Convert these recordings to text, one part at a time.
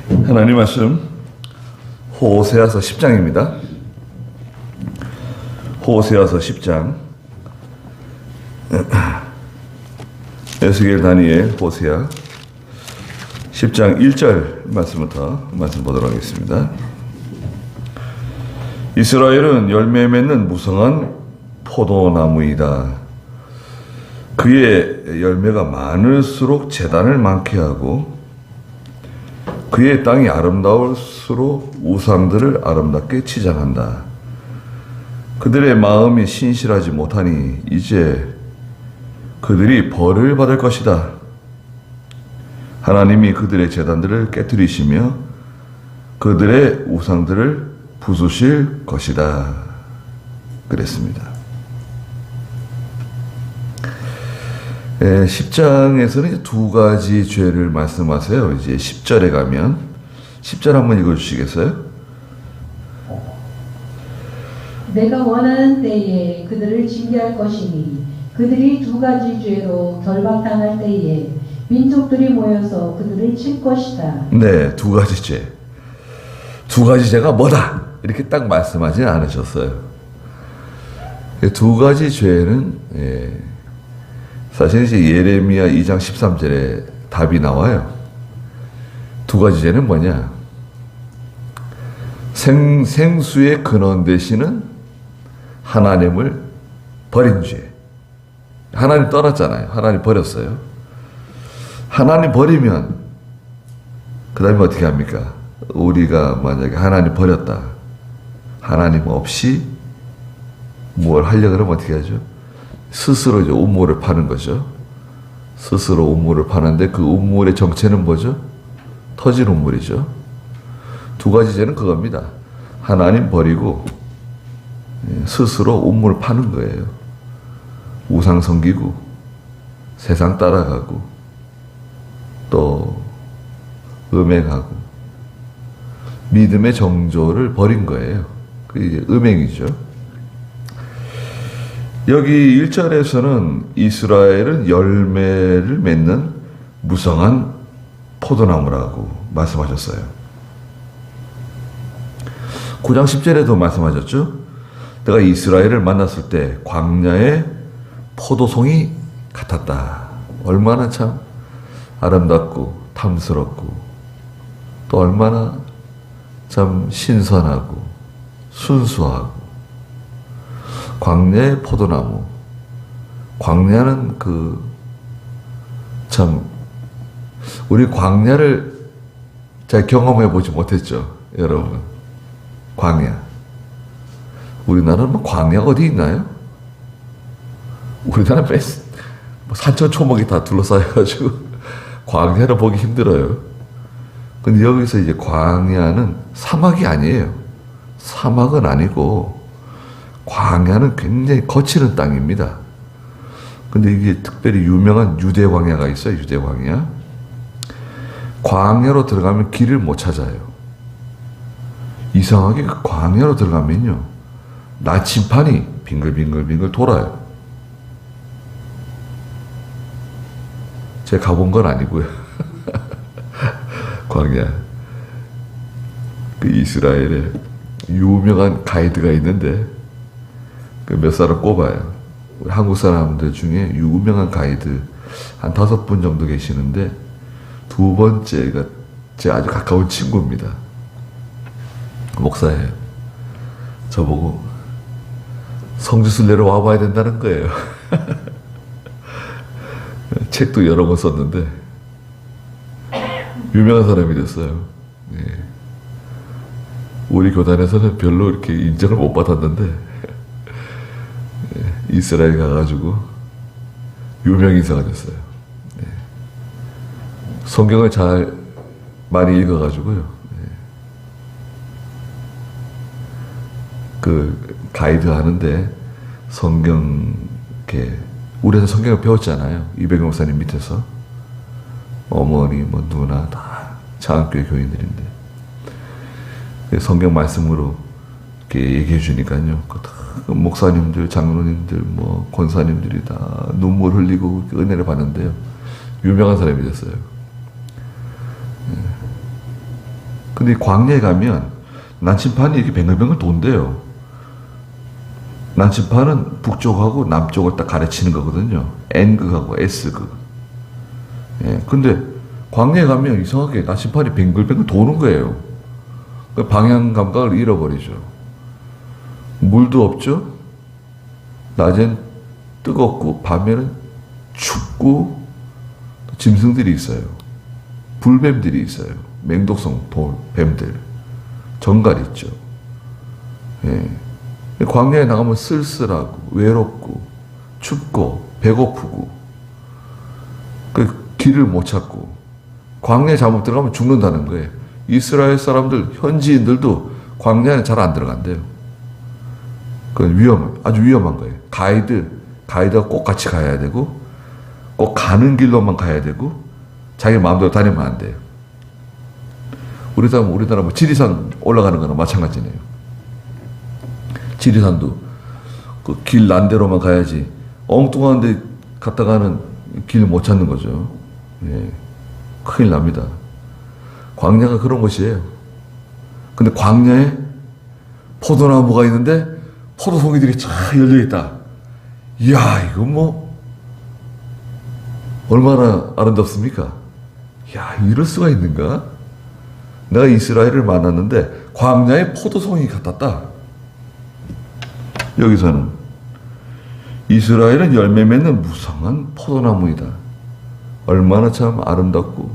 하나님 말씀 호세아서 10장입니다. 호세아서 10장 에스겔, 다니엘, 호세아 10장 1절 말씀부터 말씀 보도록 하겠습니다. 이스라엘은 열매 맺는 무성한 포도나무이다. 그의 열매가 많을수록 재단을 많게 하고 그의 땅이 아름다울수록 우상들을 아름답게 치장한다. 그들의 마음이 신실하지 못하니 이제 그들이 벌을 받을 것이다. 하나님이 그들의 제단들을 깨뜨리시며 그들의 우상들을 부수실 것이다. 그랬습니다. 10장에서는 이제 두 가지 죄를 말씀하세요. 이제 10절에 가면 10절 한번 읽어주시겠어요? 내가 원하는 때에 그들을 징계할 것이니 그들이 두 가지 죄로 결박당할 때에 민족들이 모여서 그들을 칠 것이다. 네, 두 가지 죄. 두 가지 죄가 뭐다? 이렇게 딱 말씀하지 않으셨어요. 두 가지 죄는 사실 이제 예레미야 2장 13절에 답이 나와요. 두 가지 죄는 뭐냐? 생수의 근원 되시는 하나님을 버린 죄. 하나님 떠났잖아요. 하나님 버렸어요. 하나님 버리면 그 다음에 어떻게 합니까? 우리가 만약에 하나님 버렸다. 하나님 없이 뭘 하려고 하면 어떻게 하죠? 스스로 이제 우물을 파는 거죠. 스스로 우물을 파는데 그 우물의 정체는 뭐죠? 터진 우물이죠. 두 가지 죄는 그겁니다. 하나님 버리고 스스로 우물을 파는 거예요. 우상 섬기고 세상 따라가고 또 음행하고 믿음의 정조를 버린 거예요. 그게 이제 음행이죠. 여기 1절에서는 이스라엘은 열매를 맺는 무성한 포도나무라고 말씀하셨어요. 9장 10절에도 말씀하셨죠. 내가 이스라엘을 만났을 때 광야의 포도송이 같았다. 얼마나 참 아름답고 탐스럽고 또 얼마나 참 신선하고 순수하고 광야의 포도나무. 광야는 참 우리 광야를 잘 경험해 보지 못했죠, 여러분. 광야. 우리나라는 뭐 광야가 어디 있나요? 우리나라는 산천 초목이 다 둘러싸여가지고 광야를 보기 힘들어요. 근데 여기서 이제 광야는 사막이 아니에요. 사막은 아니고 광야는 굉장히 거치는 땅입니다. 근데 이게 특별히 유명한 유대 광야가 있어요. 유대 광야. 광야로 들어가면 길을 못 찾아요. 이상하게 그 광야로 들어가면요, 나침판이 빙글빙글빙글 돌아요. 제가 가본 건 아니고요. 광야. 그 이스라엘에 유명한 가이드가 있는데 몇 사람 꼽아요. 우리 한국 사람들 중에 유명한 가이드 한 5분 정도 계시는데 두 번째가 제 아주 가까운 친구입니다. 목사예요. 저보고 성지순례로 와봐야 된다는 거예요. 책도 여러 번 썼는데 유명한 사람이 됐어요. 네. 우리 교단에서는 별로 이렇게 인정을 못 받았는데 이스라엘 가가지고 유명 인사가 됐어요. 네. 성경을 잘 많이 읽어가지고요. 네. 그 가이드 하는데 성경 이렇게 우리는 성경을 배웠잖아요. 이백영 목사님 밑에서 어머니 뭐 누나 다 장학교회 교인들인데 성경 말씀으로 이렇게 얘기해 주니까요. 그 목사님들, 장로님들, 뭐 권사님들이 다 눈물 흘리고 은혜를 받는데요. 유명한 사람이 됐어요. 근데 광야에 가면 나침판이 이렇게 뱅글뱅글 돈대요. 나침판은 북쪽하고 남쪽을 딱 가르치는 거거든요. N극하고 S극. 예, 근데 광야에 가면 이상하게 나침판이 뱅글뱅글 도는 거예요. 그 방향 감각을 잃어버리죠. 물도 없죠. 낮엔 뜨겁고 밤에는 춥고 짐승들이 있어요. 불뱀들이 있어요. 맹독성 뱀들. 정갈 있죠. 예. 광야에 나가면 쓸쓸하고 외롭고 춥고 배고프고 그 길을 못 찾고 광야에 잘못 들어가면 죽는다는 거예요. 이스라엘 사람들 현지인들도 광야에 잘 안 들어간대요. 그건 아주 위험한 거예요. 가이드가 꼭 같이 가야 되고 꼭 가는 길로만 가야 되고 자기 마음대로 다니면 안 돼요. 우리나라 뭐 지리산 올라가는 거나 마찬가지네요. 지리산도 그 길 난대로만 가야지 엉뚱한 데 갔다가는 길 못 찾는 거죠. 예. 큰일 납니다. 광야가 그런 곳이에요. 근데 광야에 포도나무가 있는데 포도송이들이 쫙 열려있다. 이야, 이거 뭐 얼마나 아름답습니까? 야, 이럴 수가 있는가? 내가 이스라엘을 만났는데 광야에 포도송이 같았다. 여기서는 이스라엘은 열매 맺는 무성한 포도나무이다. 얼마나 참 아름답고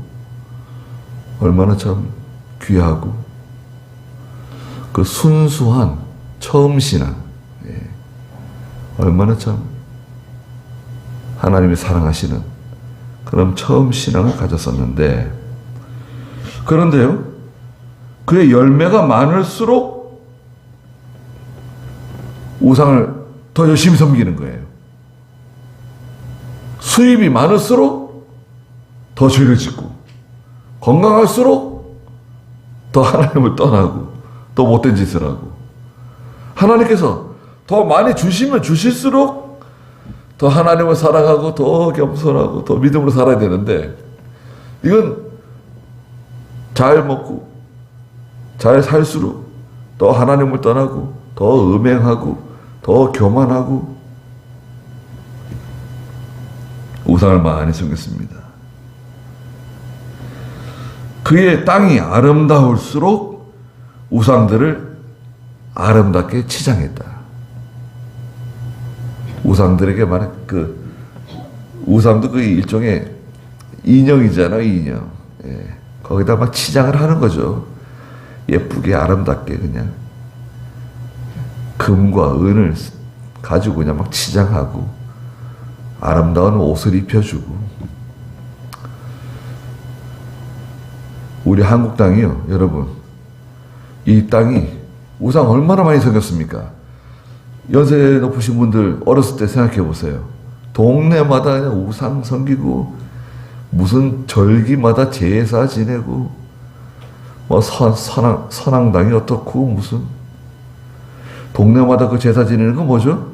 얼마나 참 귀하고 그 순수한 처음 신앙, 예. 얼마나 참 하나님이 사랑하시는 그런 처음 신앙을 가졌었는데, 그런데요, 그의 열매가 많을수록 우상을 더 열심히 섬기는 거예요. 수입이 많을수록 더 죄를 짓고, 건강할수록 더 하나님을 떠나고 더 못된 짓을 하고, 하나님께서 더 많이 주시면 주실수록 더 하나님을 사랑하고 더 겸손하고 더 믿음으로 살아야 되는데, 이건 잘 먹고 잘 살수록 더 하나님을 떠나고 더 음행하고 더 교만하고 우상을 많이 섬겼습니다. 그의 땅이 아름다울수록 우상들을 아름답게 치장했다. 우상들에게 말해, 우상도 그 일종의 인형이잖아요, 인형. 예. 거기다 막 치장을 하는 거죠. 예쁘게 아름답게 그냥 금과 은을 가지고 그냥 막 치장하고 아름다운 옷을 입혀주고. 우리 한국 땅이요, 여러분, 이 땅이 우상 얼마나 많이 섬겼습니까? 연세 높으신 분들 어렸을 때 생각해 보세요. 동네마다 그냥 우상 섬기고 무슨 절기마다 제사 지내고 뭐 선앙당이 어떻고 무슨 동네마다 그 제사 지내는 거 뭐죠?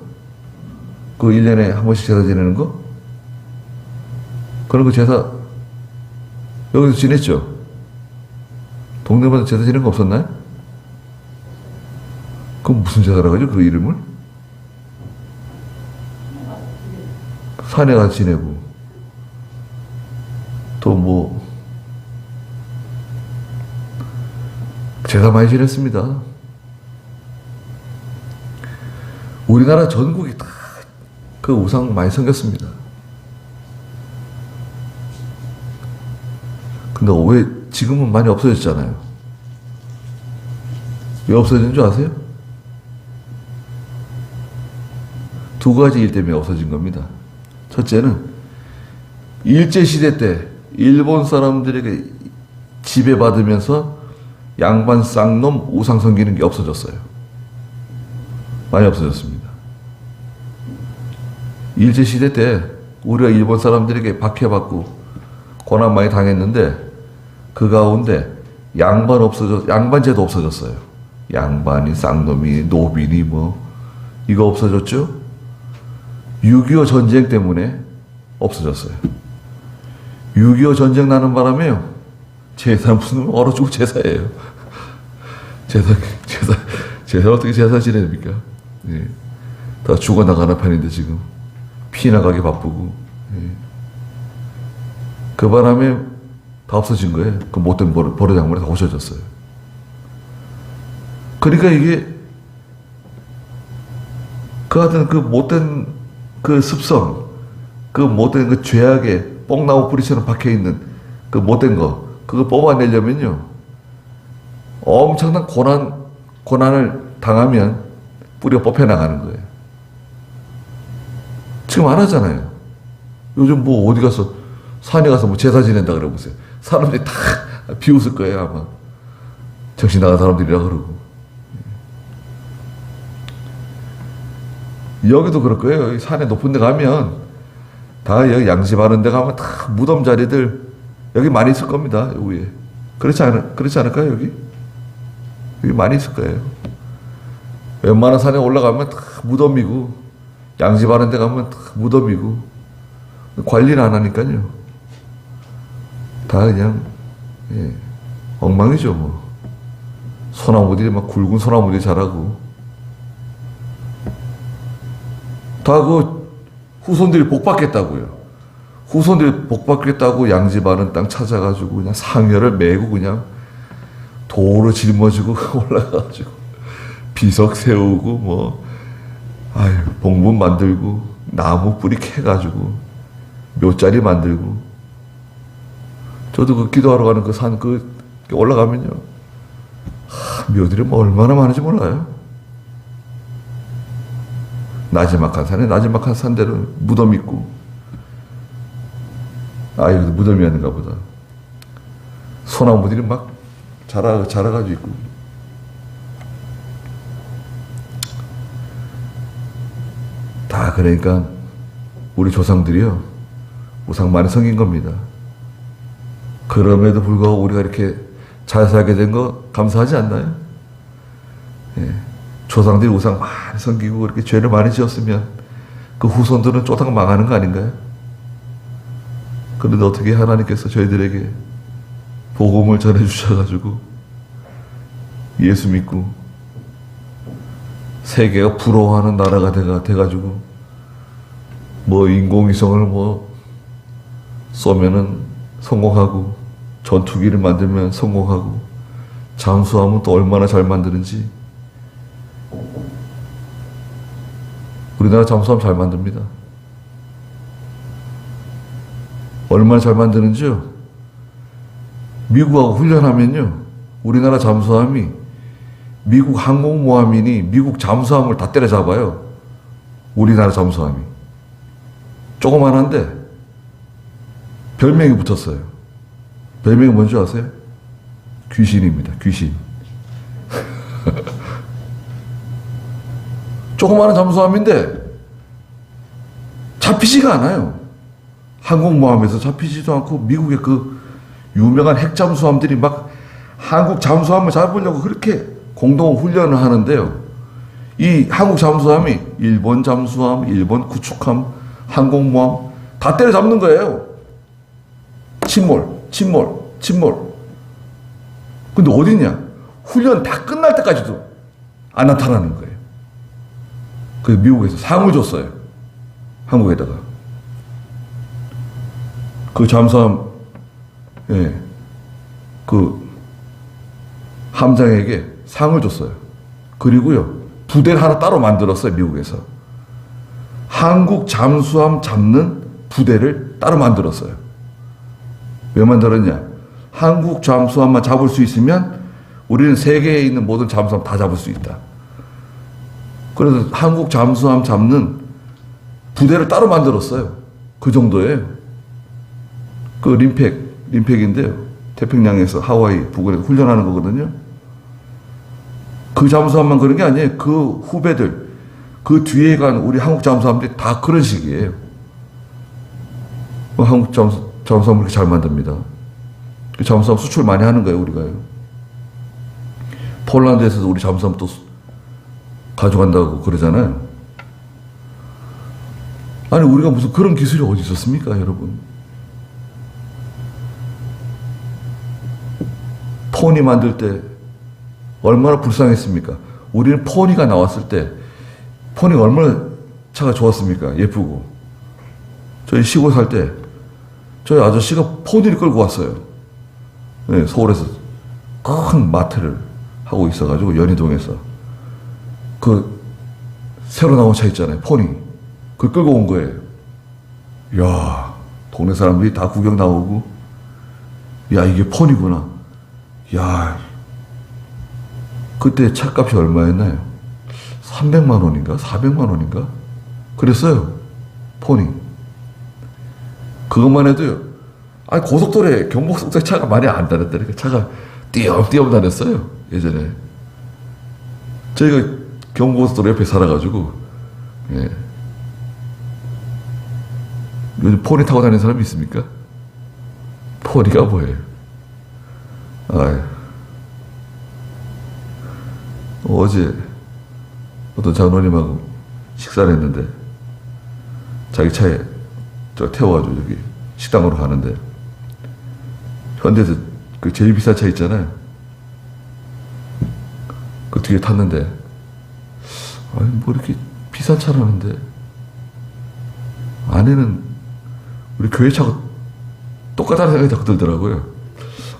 그 1년에 한 번씩 제사 지내는 거? 그런 거 제사 여기서 지냈죠? 동네마다 제사 지내는 거 없었나요? 그럼 무슨 제사라고 하죠? 그 이름을? 산에 가서 지내고 또 뭐 제사 많이 지냈습니다. 우리나라 전국이 다 그 우상 많이 섬겼습니다. 근데 왜 지금은 많이 없어졌잖아요. 왜 없어진 줄 아세요? 두 가지 일 때문에 없어진 겁니다. 첫째는 일제시대 때 일본 사람들에게 지배받으면서 양반 쌍놈 우상 섬기는 게 없어졌어요. 많이 없어졌습니다. 일제시대 때 우리가 일본 사람들에게 박해받고 고난 많이 당했는데 그 가운데 양반제도 없어졌어요. 양반이 쌍놈이 노빈이 뭐 이거 없어졌죠? 6.25 전쟁 때문에 없어졌어요. 6.25 전쟁 나는 바람에요, 제사는 무슨 얼어 죽고 제사예요. 제사 어떻게 제사 지냅니까? 예. 다 죽어나가는 편인데 지금 피나가기 바쁘고. 예. 그 바람에 다 없어진 거예요. 그 못된 버르장물이 다 없어졌어요. 그러니까 이게 그 하여튼 그 못된 그 습성, 그 못된 그 죄악에 뽕나무 뿌리처럼 박혀있는 그 못된 거, 그거 뽑아내려면요, 엄청난 고난을 당하면 뿌리가 뽑혀나가는 거예요. 지금 안 하잖아요. 요즘 뭐 어디 가서, 산에 가서 뭐 제사 지낸다 그러보세요. 사람들이 다 비웃을 거예요, 아마. 정신 나간 사람들이라 그러고. 여기도 그럴 거예요. 여기 산에 높은 데 가면, 다 여기 양지바른 데 가면 다 무덤 자리들, 여기 많이 있을 겁니다, 여기에. 그렇지 않을까요, 여기? 여기 많이 있을 거예요. 웬만한 산에 올라가면 다 무덤이고, 양지바른 데 가면 다 무덤이고, 관리를 안 하니까요. 다 그냥, 예, 엉망이죠, 뭐. 소나무들이 막 굵은 소나무들이 자라고. 다 그 후손들이 복 받겠다고요. 후손들이 복 받겠다고 양지 바른 땅 찾아가지고 그냥 상여를 메고 그냥 돌을 짊어지고 올라가가지고 비석 세우고 뭐, 아유, 봉분 만들고 나무 뿌리 캐가지고 묘자리 만들고. 저도 그 기도하러 가는 그 산 올라가면요, 묘들이 뭐 얼마나 많은지 몰라요. 나지막한 산에 나지막한 산대로 무덤 있고. 아, 여기도 무덤이었는가 보다. 소나무들이 막 자라가지고 있고. 다 그러니까 우리 조상들이요, 우상 많이 섬긴 겁니다. 그럼에도 불구하고 우리가 이렇게 잘 살게 된 거 감사하지 않나요? 예. 조상들이 우상 많이 섬기고 그렇게 죄를 많이 지었으면 그 후손들은 쫓아가 망하는 거 아닌가요? 그런데 어떻게 하나님께서 저희들에게 복음을 전해주셔가지고 예수 믿고 세계가 부러워하는 나라가 돼가지고 뭐 인공위성을 뭐 쏘면은 성공하고 전투기를 만들면 성공하고 잠수함은 또 얼마나 잘 만드는지. 우리나라 잠수함 잘 만듭니다. 얼마나 잘 만드는지요? 미국하고 훈련하면요, 우리나라 잠수함이 미국 항공모함이니 미국 잠수함을 다 때려잡아요. 우리나라 잠수함이. 조그만한데 별명이 붙었어요. 별명이 뭔지 아세요? 귀신입니다. 귀신. 조그마한 잠수함인데 잡히지가 않아요. 항공모함에서 잡히지도 않고 미국의 그 유명한 핵잠수함들이 막 한국 잠수함을 잡으려고 그렇게 공동 훈련을 하는데요. 이 한국 잠수함이 일본 잠수함, 일본 구축함, 항공모함 다 때려잡는 거예요. 침몰. 근데 어디냐? 훈련 다 끝날 때까지도 안 나타나는 거예요. 그 미국에서 상을 줬어요. 한국에다가. 그 잠수함, 예, 그 함장에게 상을 줬어요. 그리고요, 부대를 하나 따로 만들었어요, 미국에서. 한국 잠수함 잡는 부대를 따로 만들었어요. 왜 만들었냐? 한국 잠수함만 잡을 수 있으면 우리는 세계에 있는 모든 잠수함 다 잡을 수 있다. 그래서 한국 잠수함 잡는 부대를 따로 만들었어요. 그 정도예요. 그 림팩인데요. 태평양에서 하와이 부근에서 훈련하는 거거든요. 그 잠수함만 그런 게 아니에요. 그 후배들, 그 뒤에 간 우리 한국 잠수함들이 다 그런 식이에요. 한국 잠수함을 그렇게 잘 만듭니다. 그 잠수함 수출 많이 하는 거예요, 우리가요. 폴란드에서도 우리 잠수함 또 가져간다고 그러잖아요. 아니, 우리가 무슨 그런 기술이 어디 있었습니까, 여러분? 포니 만들 때 얼마나 불쌍했습니까? 우리는 포니가 나왔을 때 포니가 얼마나 차가 좋았습니까? 예쁘고. 저희 시골 살 때 저희 아저씨가 포니를 끌고 왔어요. 네, 서울에서 큰 마트를 하고 있어가지고 연희동에서 그 새로 나온 차 있잖아요. 포니. 그걸 끌고 온 거예요. 이야, 동네 사람들이 다 구경 나오고, 야, 이게 포니구나. 야, 그때 차값이 얼마였나요? 300만 원인가? 400만 원인가? 그랬어요. 포니. 그것만 해도요. 아니, 고속도로에, 경부고속도로에 차가 많이 안 다녔다니까. 차가 띄엄띄엄 다녔어요. 예전에. 저희가 경부고속도로 옆에 살아가지고, 예. 요즘 포니 타고 다니는 사람이 있습니까? 포니가 뭐예요? 아유. 어제 어떤 장로님하고 식사를 했는데 자기 차에 저 태워가지고 여기 식당으로 가는데 현대에서 그 제일 비싼 차 있잖아요. 그 뒤에 탔는데 아니 뭐 이렇게 비싼 차라는데 안에는 우리 교회 차가 똑같다는 생각이 자꾸 들더라고요.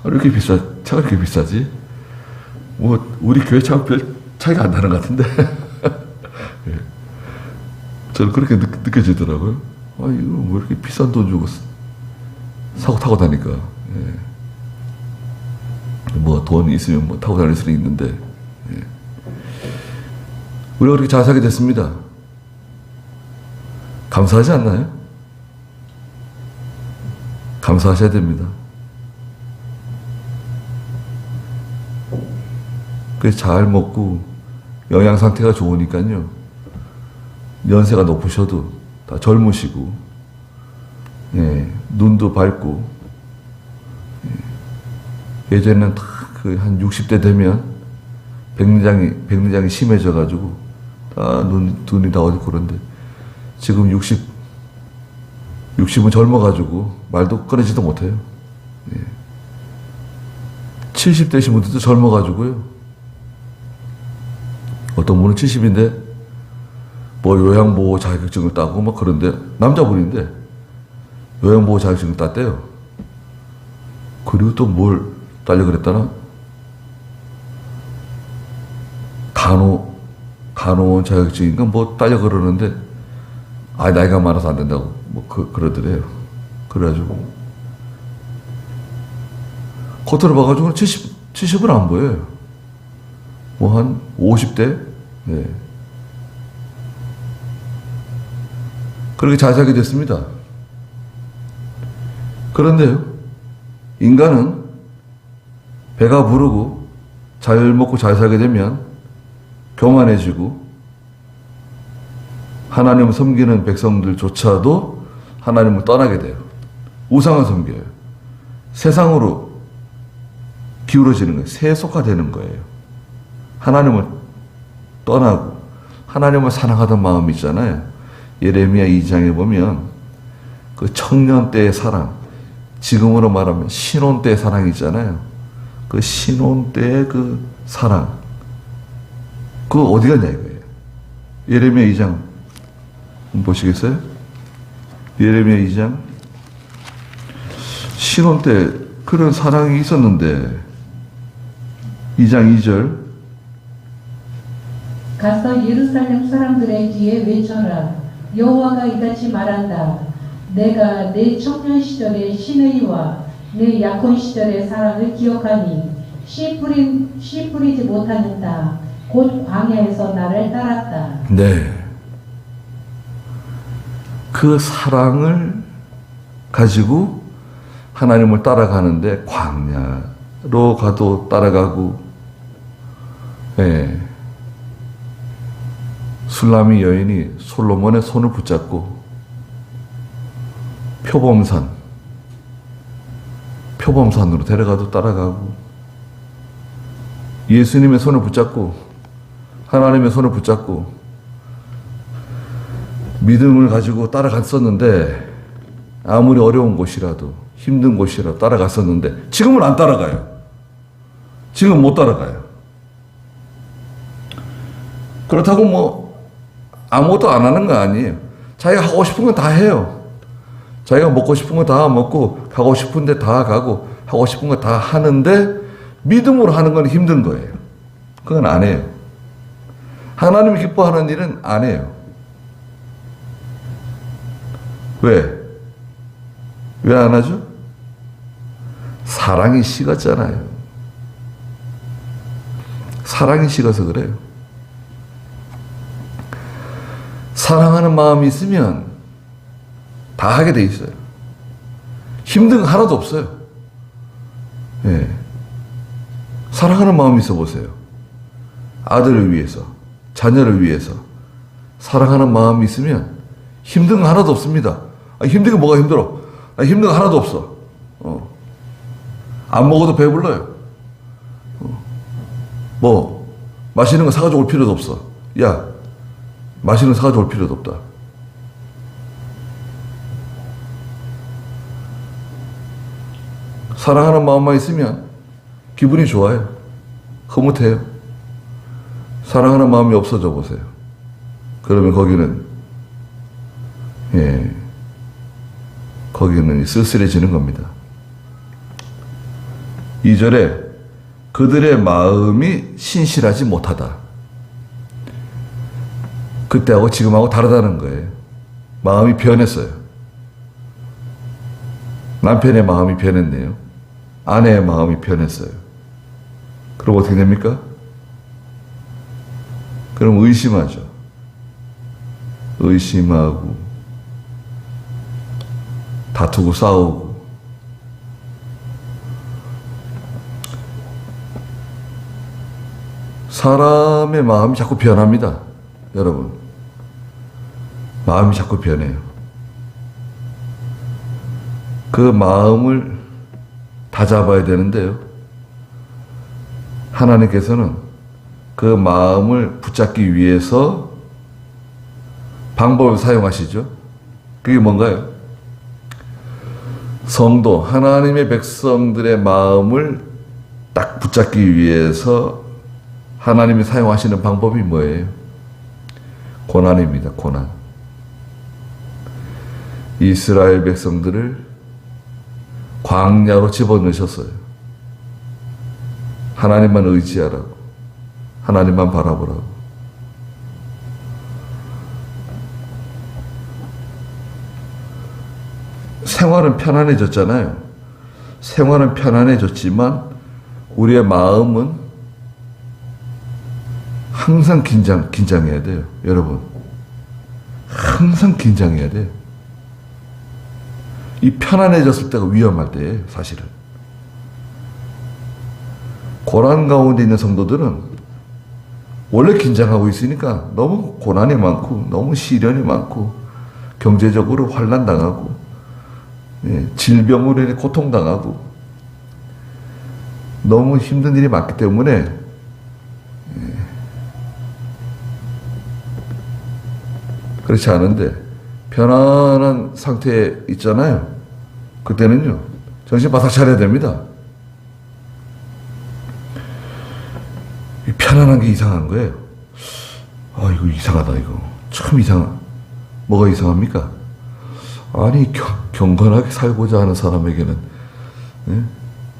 아니 이렇게 차가 이렇게 비싸지? 뭐 우리 교회 차가 별 차이가 안 나는 것 같은데 예. 저는 그렇게 느껴지더라고요. 아 이거 뭐 이렇게 비싼 돈 주고 사고 타고 다니까 예. 뭐 돈 있으면 뭐 타고 다닐 수는 있는데 예. 우리가 그렇게 잘 살게 됐습니다. 감사하지 않나요? 감사하셔야 됩니다. 그래서 잘 먹고 영양 상태가 좋으니까요. 연세가 높으셔도 다 젊으시고, 예, 눈도 밝고, 예. 예전에는 다 그 한 60대 되면 백내장이 심해져가지고 다 눈이 다 어디 그런데 지금 60은 젊어가지고 말도 꺼내지도 못해요. 예. 70대신 분들도 젊어가지고요. 어떤 분은 70인데 뭐 요양보호 자격증을 따고 막 그런데 남자분인데 요양보호 자격증을 땄대요. 그리고 또 뭘 따려 그랬다나? 간호원 자격증인가 뭐 따려 그러는데 아 나이가 많아서 안 된다고 뭐 그러더래요. 그래가지고 겉으로 봐가지고 70은 안 보여요. 뭐 한 50대? 네. 그렇게 잘 살게 됐습니다. 그런데요, 인간은 배가 부르고 잘 먹고 잘 살게 되면 교만해지고 하나님을 섬기는 백성들조차도 하나님을 떠나게 돼요. 우상을 섬겨요. 세상으로 기울어지는 거예요. 세속화되는 거예요. 하나님을 떠나고 하나님을 사랑하던 마음이 있잖아요. 예레미야 2장에 보면 그 청년 때의 사랑, 지금으로 말하면 신혼 때의 사랑이 있잖아요. 그 신혼 때의 그 사랑, 그거 어디 갔냐 이거예요. 예레미야 2장 한번 보시겠어요? 예레미야 2장 신혼 때 그런 사랑이 있었는데 2장 2절 가서 예루살렘 사람들의 귀에 외쳐라. 여호와가 이같이 말한다. 내가 내 청년 시절의 신의와 내 약혼 시절의 사랑을 기억하니 씨 뿌리지 못하는 땅 곧 광야에서 나를 따랐다. 네. 그 사랑을 가지고 하나님을 따라가는데 광야로 가도 따라가고, 예. 술라미 여인이 솔로몬의 손을 붙잡고 표범산으로 데려가도 따라가고, 예수님의 손을 붙잡고 하나님의 손을 붙잡고 믿음을 가지고 따라갔었는데, 아무리 어려운 곳이라도 힘든 곳이라도 따라갔었는데 지금은 안 따라가요. 지금 못 따라가요. 그렇다고 뭐 아무것도 안 하는 거 아니에요. 자기가 하고 싶은 건 다 해요. 자기가 먹고 싶은 거 다 먹고 가고 싶은 데 다 가고 하고 싶은 거 다 하는데 믿음으로 하는 건 힘든 거예요. 그건 안 해요. 하나님이 기뻐하는 일은 안 해요. 왜? 왜 안 하죠? 사랑이 식었잖아요. 사랑이 식어서 그래요. 사랑하는 마음이 있으면 다 하게 돼 있어요. 힘든 거 하나도 없어요. 예. 사랑하는 마음이 있어 보세요. 아들을 위해서, 자녀를 위해서 사랑하는 마음이 있으면 힘든 거 하나도 없습니다. 힘든 게 뭐가 힘들어? 힘든 거 하나도 없어. 안 먹어도 배불러요. 뭐 맛있는 거 사가지고 올 필요도 없어. 야, 맛있는 거 사가지고 올 필요도 없다. 사랑하는 마음만 있으면 기분이 좋아요. 흐뭇해요. 사랑하는 마음이 없어져 보세요. 그러면 거기는 쓸쓸해지는 겁니다. 2절에 그들의 마음이 신실하지 못하다. 그때하고 지금하고 다르다는 거예요. 마음이 변했어요. 남편의 마음이 변했네요. 아내의 마음이 변했어요. 그럼 어떻게 됩니까? 그럼 의심하죠. 의심하고 다투고 싸우고. 사람의 마음이 자꾸 변합니다. 여러분, 마음이 자꾸 변해요. 그 마음을 다잡아야 되는데요, 하나님께서는 그 마음을 붙잡기 위해서 방법을 사용하시죠. 그게 뭔가요? 성도, 하나님의 백성들의 마음을 딱 붙잡기 위해서 하나님이 사용하시는 방법이 뭐예요? 고난입니다. 고난. 이스라엘 백성들을 광야로 집어넣으셨어요. 하나님만 의지하라고, 하나님만 바라보라고. 생활은 편안해졌잖아요. 생활은 편안해졌지만 우리의 마음은 항상 긴장해야 돼요. 여러분, 항상 긴장해야 돼요. 이 편안해졌을 때가 위험할 때예요, 사실은. 고난 가운데 있는 성도들은 원래 긴장하고 있으니까 너무 고난이 많고 너무 시련이 많고 경제적으로 환난 당하고 질병으로 인해 고통당하고 너무 힘든 일이 많기 때문에 그렇지 않은데 편안한 상태에 있잖아요. 그때는요, 정신 바싹 차려야 됩니다. 편안한 게 이상한 거예요. 이거 이상하다, 이거. 참 뭐가 이상합니까? 아니, 경건하게 살고자 하는 사람에게는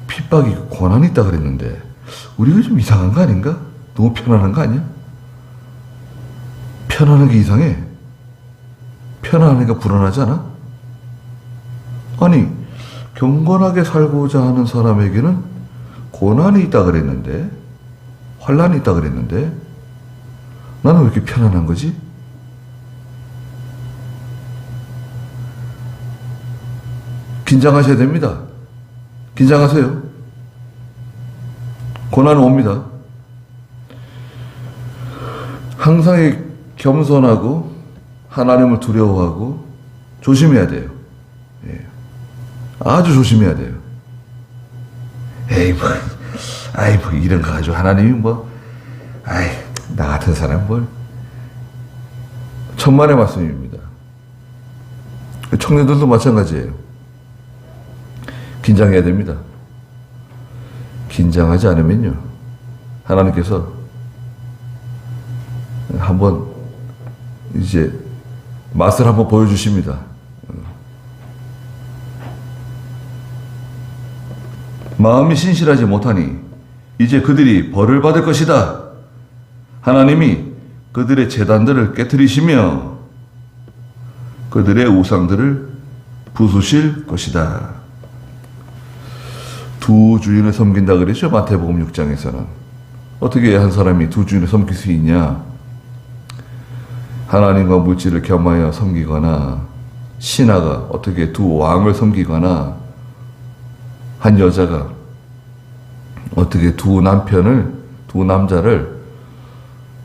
핍박이 고난이 있다 그랬는데 우리가 좀 이상한 거 아닌가? 너무 편안한 거 아니야? 편안한 게 이상해. 편안하니까 불안하지 않아? 아니, 경건하게 살고자 하는 사람에게는 고난이 있다 그랬는데, 환난이 있다 그랬는데, 나는 왜 이렇게 편안한 거지? 긴장하셔야 됩니다. 긴장하세요. 고난은 옵니다. 항상 겸손하고 하나님을 두려워하고 조심해야 돼요. 아주 조심해야 돼요. 뭐 이런 거 가지고 하나님이 나 같은 사람 천만의 말씀입니다. 청년들도 마찬가지예요. 긴장해야 됩니다. 긴장하지 않으면요, 하나님께서 한번 이제 맛을 한번 보여주십니다. 마음이 신실하지 못하니 이제 그들이 벌을 받을 것이다. 하나님이 그들의 제단들을 깨뜨리시며 그들의 우상들을 부수실 것이다. 두 주인을 섬긴다 그랬죠. 마태복음 6장에서는. 어떻게 한 사람이 두 주인을 섬길 수 있냐? 하나님과 물질을 겸하여 섬기거나 신하가 어떻게 두 왕을 섬기거나 한 여자가 어떻게 두 남자를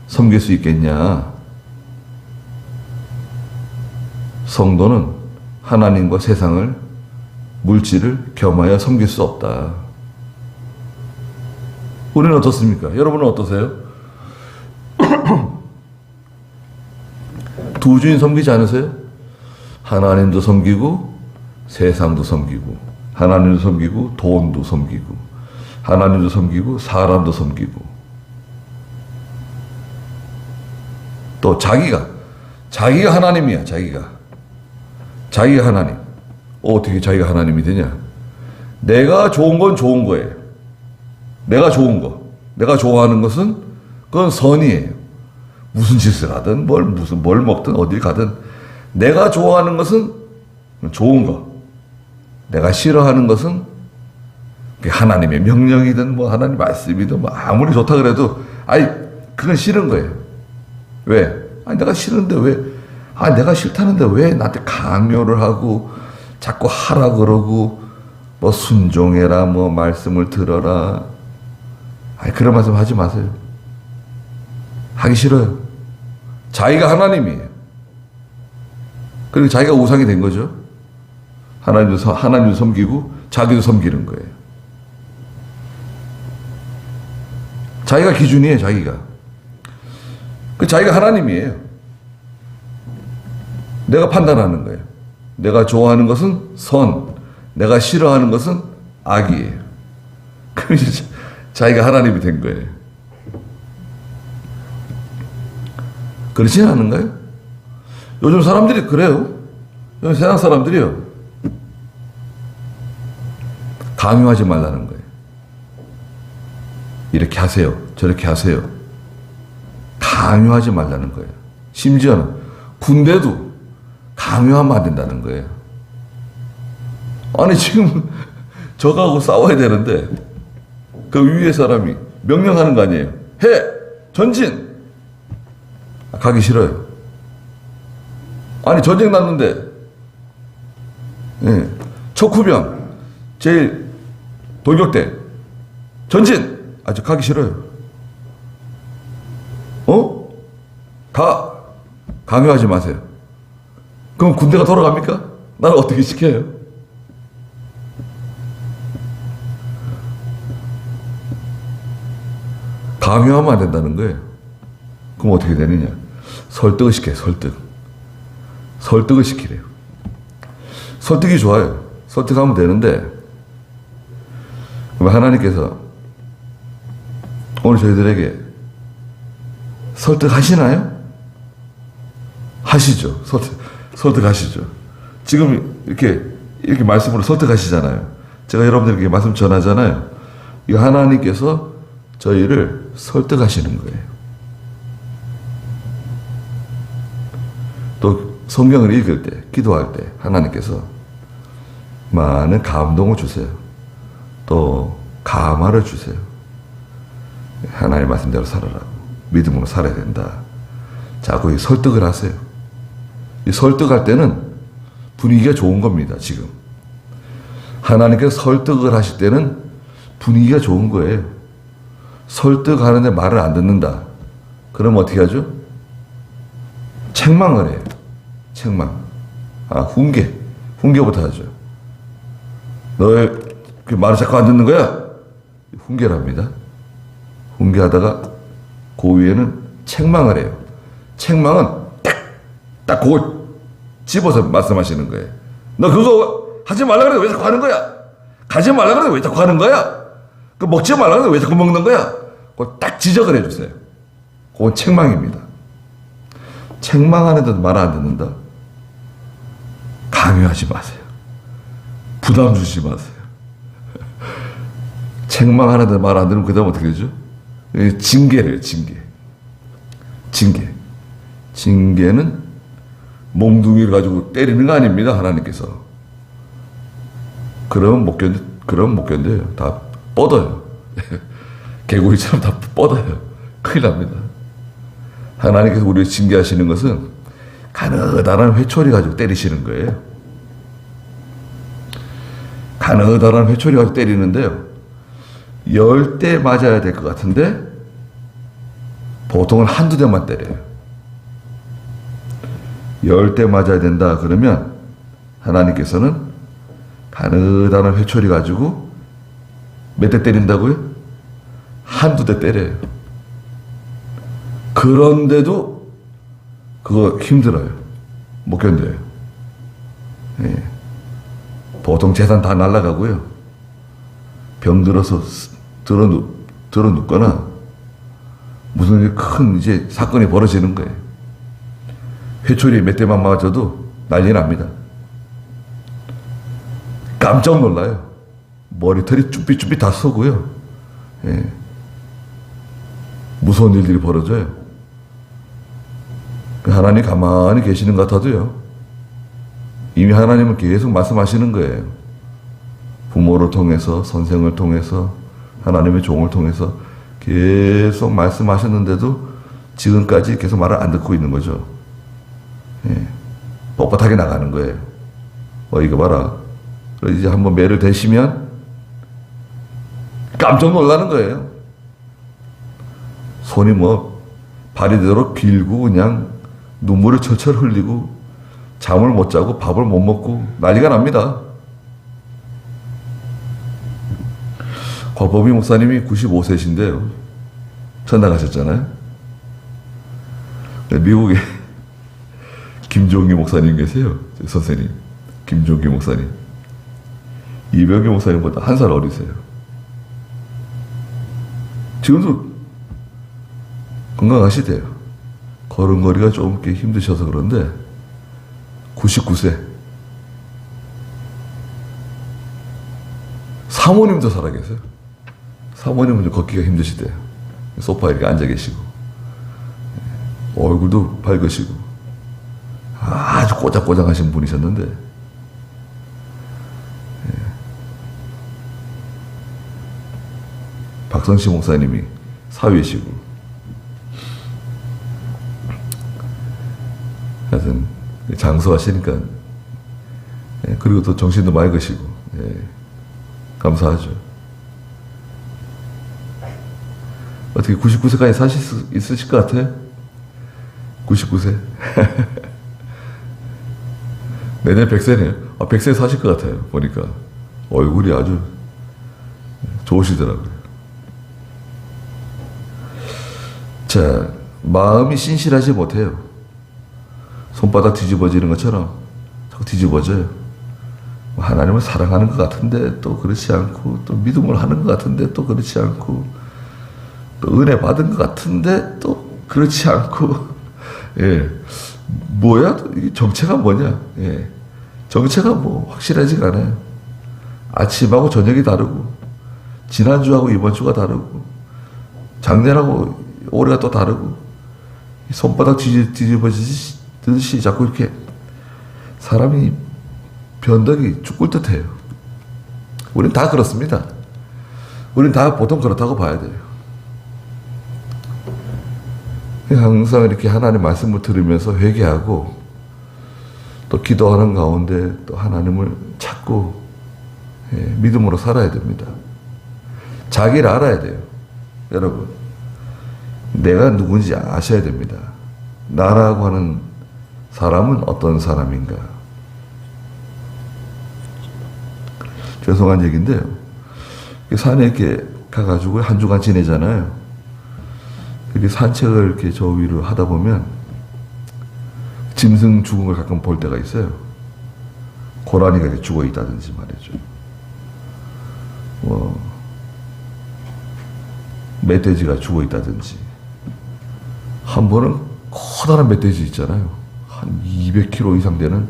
섬길 수 있겠냐? 성도는 하나님과 세상을, 물질을 겸하여 섬길 수 없다. 우리는 어떻습니까? 여러분은 어떠세요? 두 주인 섬기지 않으세요? 하나님도 섬기고 세상도 섬기고 하나님도 섬기고 돈도 섬기고 하나님도 섬기고 사람도 섬기고 또 자기가 하나님이야. 자기가 하나님. 어떻게 자기가 하나님이 되냐? 내가 좋은 건 좋은 거예요. 내가 좋은 거, 내가 좋아하는 것은 그건 선이에요. 무슨 짓을 하든 뭘 먹든 어딜 가든 내가 좋아하는 것은 좋은 거, 내가 싫어하는 것은 하나님의 명령이든 뭐 하나님 말씀이든 뭐 아무리 좋다 그래도 그건 싫은 거예요. 왜? 내가 싫은데 왜? 내가 싫다는데 왜 나한테 강요를 하고 자꾸 하라 그러고 뭐 순종해라 뭐 말씀을 들어라. 그런 말씀 하지 마세요. 하기 싫어요. 자기가 하나님이에요. 그리고 자기가 우상이 된 거죠. 하나님도 섬기고 자기도 섬기는 거예요. 자기가 기준이에요. 자기가 하나님이에요. 내가 판단하는 거예요. 내가 좋아하는 것은 선, 내가 싫어하는 것은 악이에요. 그럼 이제 자기가 하나님이 된 거예요. 그렇지는 않은가요? 요즘 사람들이 그래요. 요즘 세상 사람들이요. 강요하지 말라는 거예요. 이렇게 하세요. 저렇게 하세요. 강요하지 말라는 거예요. 심지어는 군대도 강요하면 안 된다는 거예요. 지금 저거하고 싸워야 되는데 그 위에 사람이 명령하는 거 아니에요. 해! 전진! 가기 싫어요. 전쟁 났는데 척후병 제일 돌격대 전진! 저 가기 싫어요. 강요하지 마세요. 그럼 군대가 돌아갑니까? 나를 어떻게 시켜요? 강요하면 안 된다는 거예요. 그럼 어떻게 되느냐? 설득을 시켜요. 설득을 시키래요. 설득이 좋아요. 설득하면 되는데 그럼 하나님께서 오늘 저희들에게 설득하시나요? 하시죠. 설득하시죠. 지금 이렇게 말씀으로 설득하시잖아요. 제가 여러분들에게 말씀 전하잖아요. 이 하나님께서 저희를 설득하시는 거예요. 또 성경을 읽을 때, 기도할 때 하나님께서 많은 감동을 주세요. 또 감화를 주세요. 하나님의 말씀대로 살아라고. 믿음으로 살아야 된다. 자꾸 이 설득을 하세요. 이 설득할 때는 분위기가 좋은 겁니다. 지금 하나님께서 설득을 하실 때는 분위기가 좋은 거예요. 설득하는데 말을 안 듣는다. 그럼 어떻게 하죠? 책망을 해요. 책망. 훈계부터 하죠. 너의 그 말을 자꾸 안 듣는 거야? 훈계랍니다. 훈계하다가 그 위에는 책망을 해요. 책망은 딱 그걸 집어서 말씀하시는 거예요. 너 그거 하지 말라 그러는데 왜 자꾸 하는 거야? 가지 말라 그러는데 왜 자꾸 하는 거야? 그 먹지 말라 그러는데 왜 자꾸 먹는 거야? 그걸 딱 지적을 해주세요. 그건 책망입니다. 책망하는데도 말 안 듣는다? 강요하지 마세요. 부담 주지 마세요. 책망하는데 말 안 들으면 그 다음 어떻게 되죠? 징계래요, 징계. 징계는 몽둥이를 가지고 때리는 거 아닙니다, 하나님께서. 그러면 못 견뎌요. 다 뻗어요. 개구리처럼 다 뻗어요. 큰일 납니다. 하나님께서 우리를 징계하시는 것은 가느다란 회초리 가지고 때리시는 거예요. 가느다란 회초리 가지고 때리는데요. 10대 맞아야 될 것 같은데 보통은 한두 대만 때려요. 10대 맞아야 된다 그러면 하나님께서는 가느다란 회초리 가지고 몇 대 때린다고요? 한두 대 때려요. 그런데도 그거 힘들어요. 못 견뎌요. 예. 보통 재산 다 날아가고요. 병들어서 들어 눕거나 무슨 큰 이제 사건이 벌어지는 거예요. 회초리 몇 대만 맞아도 난리 납니다. 깜짝 놀라요. 머리털이 쭈삣쭈삣 다 서고요. 예. 무서운 일들이 벌어져요. 하나님 가만히 계시는 것 같아도요. 이미 하나님은 계속 말씀하시는 거예요. 부모를 통해서, 선생을 통해서, 하나님의 종을 통해서 계속 말씀하셨는데도 지금까지 계속 말을 안 듣고 있는 거죠. 예. 뻣뻣하게 나가는 거예요. 이거 봐라. 이제 한번 매를 대시면 깜짝 놀라는 거예요. 손이 발이 되도록 길고 그냥 눈물을 철철 흘리고 잠을 못 자고 밥을 못 먹고 난리가 납니다. 곽범희 목사님이 95세신데요. 전당하셨잖아요. 미국에 김종기 목사님 계세요. 선생님. 김종기 목사님. 이병기 목사님보다 1살 어리세요. 지금도 건강하시대요. 걸음걸이가 좀 이렇게 힘드셔서 그런데 99세. 사모님도 살아계세요. 사모님은 걷기가 힘드시대요. 소파에 이렇게 앉아 계시고 얼굴도 밝으시고 아주 꼬장꼬장하신 분이셨는데 박성시 목사님이 사위시고 하여튼 장수하시니까 그리고 또 정신도 맑으시고 감사하죠. 어떻게 99세까지 사실 수 있으실 것 같아요? 99세? 내년 100세네요. 100세 사실 것 같아요. 보니까 얼굴이 아주 좋으시더라고요. 자, 마음이 신실하지 못해요. 손바닥 뒤집어지는 것처럼 자꾸 뒤집어져요. 하나님을 사랑하는 것 같은데 또 그렇지 않고, 또 믿음을 하는 것 같은데 또 그렇지 않고, 또 은혜 받은 것 같은데 또 그렇지 않고, 예, 뭐야? 정체가 뭐냐? 예, 정체가 확실하지가 않아요. 아침하고 저녁이 다르고, 지난주하고 이번주가 다르고, 작년하고 올해가 또 다르고, 손바닥 뒤집어지듯이 자꾸 이렇게 사람이 변덕이 죽을 듯해요. 우린 다 그렇습니다. 우린 다 보통 그렇다고 봐야 돼요. 항상 이렇게 하나님 말씀을 들으면서 회개하고 또 기도하는 가운데 또 하나님을 찾고 믿음으로 살아야 됩니다. 자기를 알아야 돼요. 여러분, 내가 누군지 아셔야 됩니다. 나라고 하는 사람은 어떤 사람인가? 죄송한 얘기인데요. 산에 이렇게 가가지고 한 주간 지내잖아요. 이렇게 산책을 이렇게 저 위로 하다 보면 짐승 죽은 걸 가끔 볼 때가 있어요. 고라니가 이렇게 죽어 있다든지 말이죠. 멧돼지가 죽어 있다든지, 한 번은 커다란 멧돼지 있잖아요. 한 200kg 이상 되는,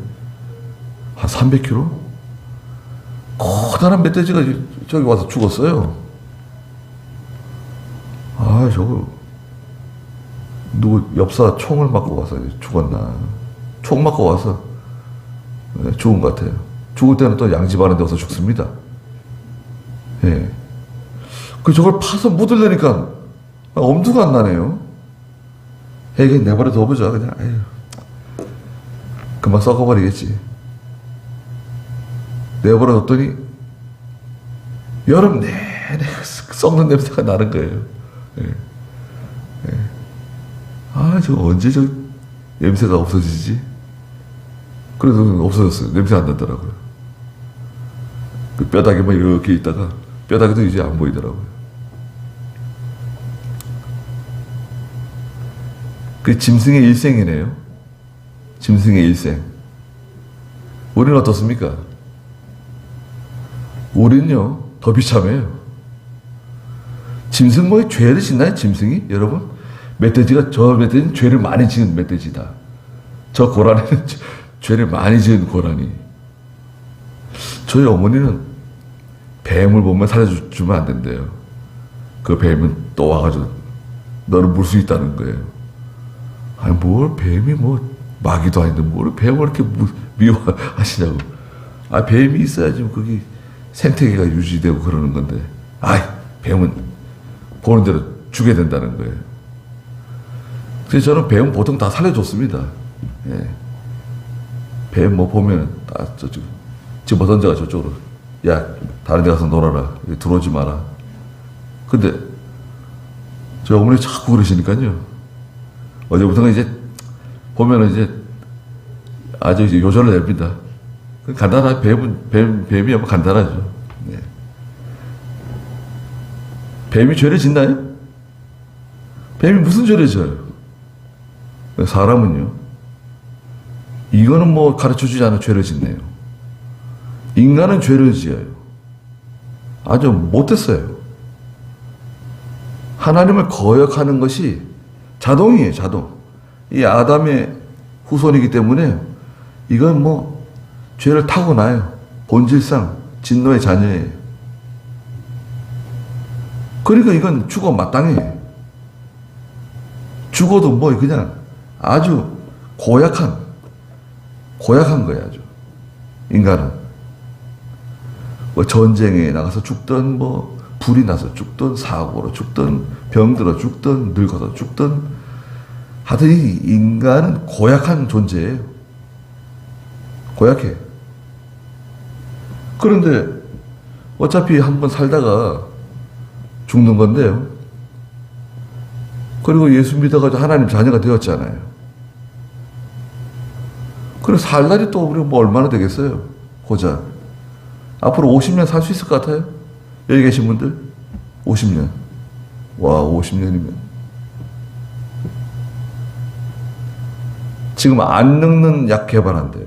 한 300kg? 커다란 멧돼지가 저기 와서 죽었어요. 아, 저거, 누구 엽사 총을 맞고 와서 죽었나. 총 맞고 와서 죽은 것 같아요. 죽을 때는 또 양집하는 데 와서 죽습니다. 예. 저걸 파서 묻으려니까 엄두가 안 나네요. 에이, 내버려 둬보자, 그냥. 에휴. 금방 썩어버리겠지. 내버려 뒀더니 여름 내내 썩는 냄새가 나는 거예요. 예. 예. 아, 저거 언제 저 냄새가 없어지지? 그래도 없어졌어요. 냄새 안 나더라고요. 그 뼈다귀만 이렇게 있다가 뼈다귀도 이제 안 보이더라고요. 그 짐승의 일생이네요. 짐승의 일생. 우리는 어떻습니까? 우리는요, 더 비참해요. 짐승 뭐 죄를 짓나요, 짐승이? 여러분? 저 멧돼지는 죄를 많이 지은 멧돼지다. 저 고라니는 죄를 많이 지은 고라니. 저희 어머니는 뱀을 보면 살려주면 안 된대요. 그 뱀은 또 와가지고 너를 물 수 있다는 거예요. 아니, 뭘 뱀이 뭐 마귀도 아닌데 뭘 뱀을 이렇게 미워하시냐고. 아, 뱀이 있어야지 거기 생태계가 유지되고 그러는 건데. 아이, 뱀은 보는 대로 죽여야 된다는 거예요. 그래서 저는 뱀은 보통 다 살려줬습니다. 예. 뱀 뭐 보면 다 저쪽 집어 던져가 저쪽으로. 야, 다른 데 가서 놀아라. 여기 들어오지 마라. 근데 저희 어머니 자꾸 그러시니까요. 어제부터는 이제 보면은 이제 아주 이제 요절을 냅니다. 간단한 뱀이 뭐 간단하죠. 예. 뱀이 죄를 짓나요? 뱀이 무슨 죄를 져요? 사람은요, 이거는 뭐 가르쳐 주지 않아 죄를 짓네요. 인간은 죄를 지어요. 아주 못했어요. 하나님을 거역하는 것이 자동이에요, 자동. 이 아담의 후손이기 때문에 이건 뭐 죄를 타고나요. 본질상 진노의 자녀예요. 그러니까 이건 죽어 마땅해. 죽어도 뭐 그냥 아주 고약한 거야, 아주. 인간은. 뭐 전쟁에 나가서 죽든, 뭐 불이 나서 죽든, 사고로 죽든, 병들어 죽든, 늙어서 죽든, 하여튼 이 인간은 고약한 존재예요. 고약해. 그런데 어차피 한번 살다가 죽는 건데요. 그리고 예수 믿어가지고 하나님 자녀가 되었잖아요. 그리고 살 날이 또 우리 뭐 얼마나 되겠어요? 고작. 앞으로 50년 살 수 있을 것 같아요? 여기 계신 분들? 50년. 와, 50년이면. 지금 안 늙는 약 개발한대요.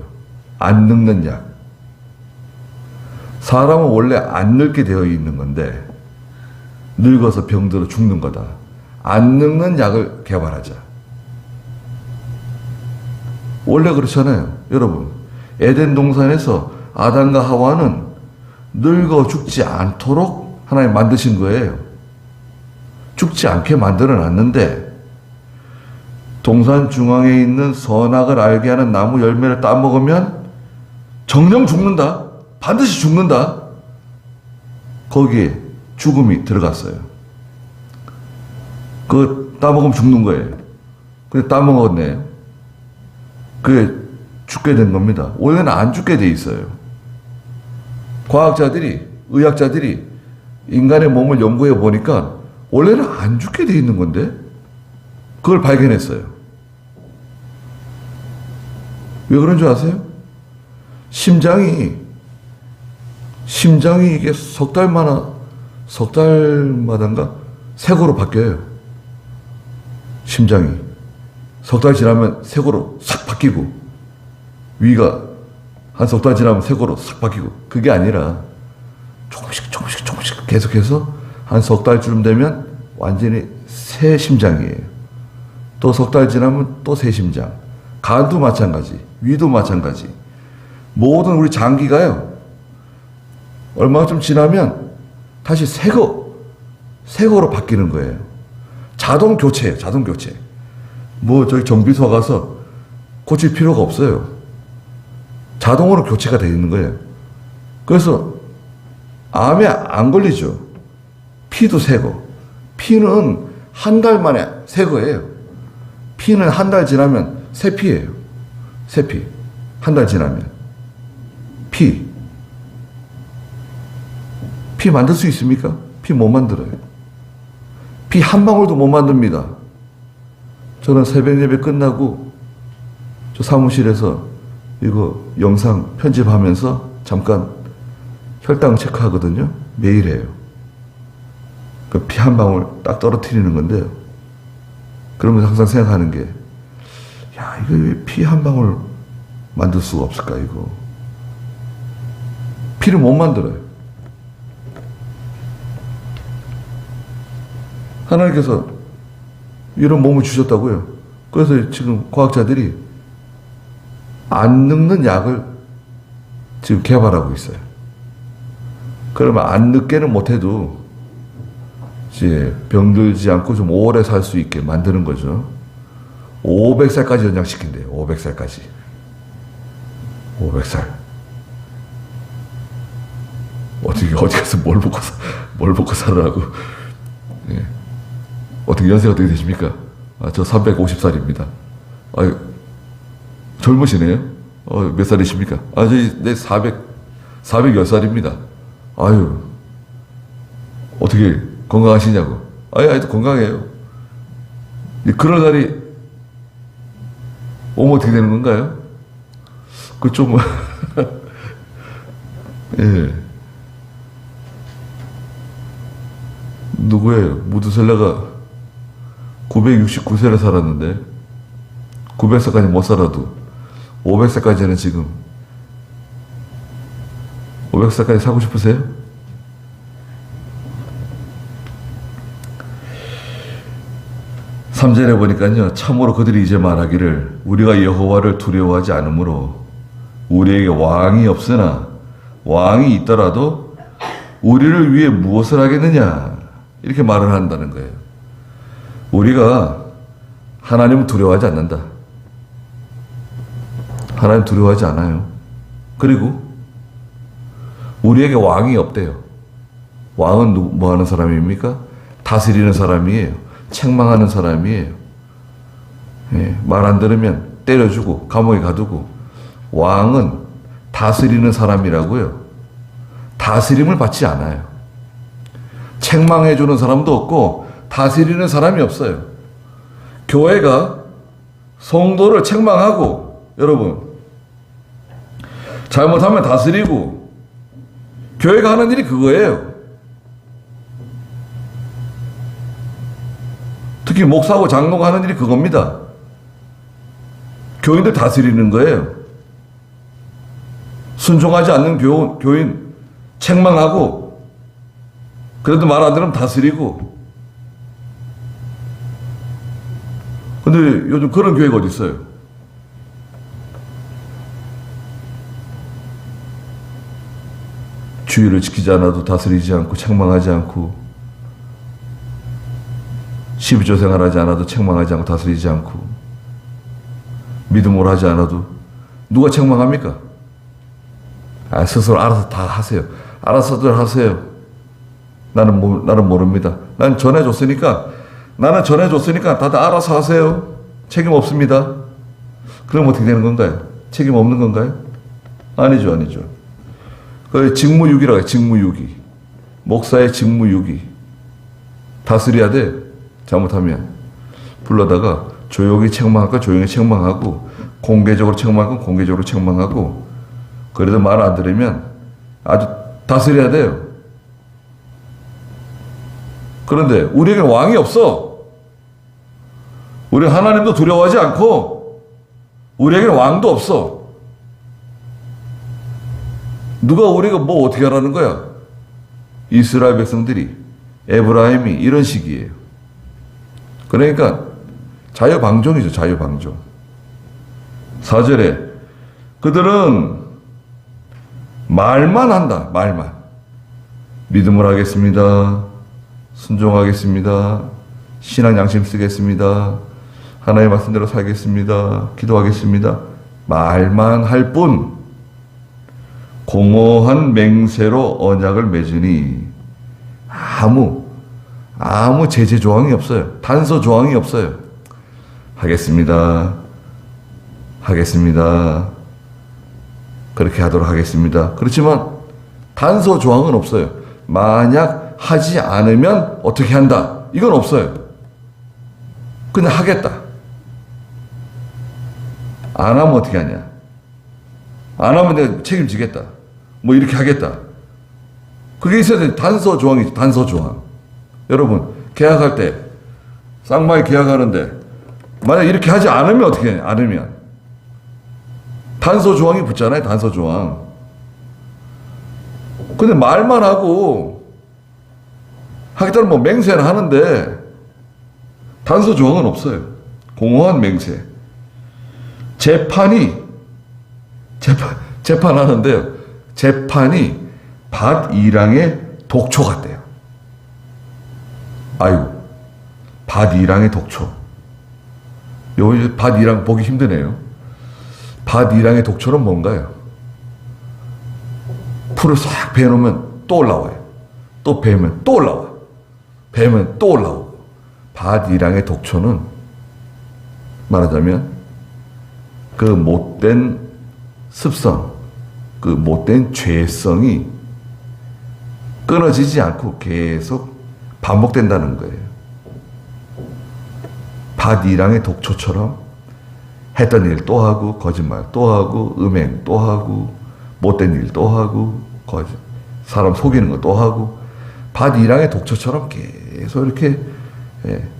안 늙는 약. 사람은 원래 안 늙게 되어 있는 건데, 늙어서 병들어 죽는 거다. 안 늙는 약을 개발하자. 원래 그렇잖아요. 여러분, 에덴 동산에서 아담과 하와는 늙어 죽지 않도록 하나님 만드신 거예요. 죽지 않게 만들어 놨는데, 동산 중앙에 있는 선악을 알게 하는 나무 열매를 따먹으면 정령 죽는다. 반드시 죽는다. 거기에 죽음이 들어갔어요. 그거 따먹으면 죽는 거예요. 근데 따먹었네. 그게 죽게 된 겁니다. 원래는 안 죽게 돼 있어요. 과학자들이, 의학자들이 인간의 몸을 연구해 보니까 원래는 안 죽게 돼 있는 건데 그걸 발견했어요. 왜 그런 줄 아세요? 심장이 이게 석 달마다인가 색으로 바뀌어요. 심장이. 석 달 지나면 색으로 싹 바뀌고, 위가 한 석 달 지나면 색으로 싹 바뀌고, 그게 아니라 조금씩 계속해서 한 석 달쯤 되면 완전히 새 심장이에요. 또 석 달 지나면 또 새 심장. 간도 마찬가지, 위도 마찬가지. 모든 우리 장기가요, 얼마 좀 지나면 다시 새거로 바뀌는 거예요. 자동 교체예요, 자동 교체. 뭐 저기 정비소 가서 고칠 필요가 없어요. 자동으로 교체가 되어 있는 거예요. 그래서 암에 안 걸리죠. 피도 새거. 피는 한 달 만에 새거예요. 피는 한 달 지나면 새 피예요. 새 피. 한 달 지나면. 피 만들 수 있습니까? 피 못 만들어요. 피 한 방울도 못 만듭니다. 저는 새벽 예배 끝나고 저 사무실에서 이거 영상 편집하면서 잠깐 혈당 체크하거든요. 매일 해요. 그 피 한 방울 딱 떨어뜨리는 건데요. 그러면 항상 생각하는 게, 야, 이거 왜 피 한 방울 만들 수가 없을까, 이거. 피를 못 만들어요. 하나님께서 이런 몸을 주셨다고요. 그래서 지금 과학자들이 안 늙는 약을 지금 개발하고 있어요. 그러면 안 늙게는 못해도 이제 병들지 않고 좀 오래 살 수 있게 만드는 거죠. 500살까지 연장시킨대요. 500살까지. 500살. 어디 가서 뭘 먹고 살으라고. 예. 어떻게 연세가 어떻게 되십니까? 아, 저 350살입니다. 아유, 젊으시네요? 몇 살이십니까? 아, 내 410살입니다. 아유, 어떻게 건강하시냐고. 아직도 건강해요. 그런 날이 오면 어떻게 되는 건가요? 그 좀, 예. 누구예요? 무드셀라가 969세를 살았는데 900세까지 못 살아도 500세까지는 지금 500세까지 살고 싶으세요? 삼 절에 보니까요, 참으로 그들이 이제 말하기를 우리가 여호와를 두려워하지 않으므로 우리에게 왕이 없으나 왕이 있더라도 우리를 위해 무엇을 하겠느냐, 이렇게 말을 한다는 거예요. 우리가 하나님을 두려워하지 않는다. 하나님 두려워하지 않아요. 그리고 우리에게 왕이 없대요. 왕은 뭐 하는 사람입니까? 다스리는 사람이에요. 책망하는 사람이에요. 예, 말 안 들으면 때려주고 감옥에 가두고. 왕은 다스리는 사람이라고요. 다스림을 받지 않아요. 책망해주는 사람도 없고 다스리는 사람이 없어요. 교회가 성도를 책망하고, 여러분, 잘못하면 다스리고, 교회가 하는 일이 그거예요. 특히 목사하고 장로가 하는 일이 그겁니다. 교인들 다스리는 거예요. 순종하지 않는 교인 책망하고, 그래도 말 안 들으면 다스리고. 근데 요즘 그런 교회가 어디 있어요? 주의를 지키지 않아도 다스리지 않고 책망하지 않고, 12조 생활하지 않아도 책망하지 않고 다스리지 않고, 믿음으로 하지 않아도 누가 책망합니까? 스스로 알아서 다 하세요. 알아서들 하세요. 나는 모릅니다. 나는 전해줬으니까 다들 알아서 하세요. 책임 없습니다. 그럼 어떻게 되는 건가요? 책임 없는 건가요? 아니죠. 그 직무유기라고 해요. 직무유기. 목사의 직무유기. 다스려야 돼. 잘못하면. 불러다가 조용히 책망할까 조용히 책망하고, 공개적으로 책망할까 공개적으로 책망하고, 그래도 말 안 들으면 아주 다스려야 돼요. 그런데 우리에게 왕이 없어. 우리 하나님도 두려워하지 않고 우리에게 왕도 없어. 누가 우리가 뭐 어떻게 하라는 거야? 이스라엘 백성들이, 에브라임이 이런 식이에요. 그러니까 자유방종이죠. 자유방종. 4절에 그들은 말만 한다. 말만. 믿음을 하겠습니다. 순종하겠습니다. 신앙 양심 쓰겠습니다. 하나님의 말씀대로 살겠습니다. 기도하겠습니다. 말만 할 뿐 공허한 맹세로 언약을 맺으니 아무 제재 조항이 없어요. 단서 조항이 없어요. 하겠습니다. 그렇게 하도록 하겠습니다. 그렇지만 단서 조항은 없어요. 만약 하지 않으면 어떻게 한다. 이건 없어요. 그냥 하겠다. 안 하면 어떻게 하냐. 안 하면 내가 책임지겠다. 뭐 이렇게 하겠다. 그게 있어야 돼. 단서 조항이죠. 단서 조항. 여러분 계약할 때 쌍방이 계약하는데 만약 이렇게 하지 않으면 어떻게 해? 않으면 단서 조항이 붙잖아요. 단서 조항. 근데 말만 하고 하겠다는 뭐 맹세는 하는데 단서 조항은 없어요. 공허한 맹세. 재판하는데요. 재판이 밭이랑의 독초 같대요. 아이고, 밭이랑의 독초. 요 밭이랑 보기 힘드네요. 밭이랑의 독초는 뭔가요? 풀을 싹 베어놓으면 또 올라와요. 또 베면 또 올라와. 베면 또 올라오고. 밭이랑의 독초는 말하자면 그 못된 습성, 그 못된 죄성이 끊어지지 않고 계속 반복된다는 거예요. 밭이랑의 독초처럼 했던 일 또 하고, 거짓말 또 하고, 음행 또 하고, 못된 일 또 하고, 사람 속이는 거 또 하고, 밭이랑의 독초처럼 계속 이렇게,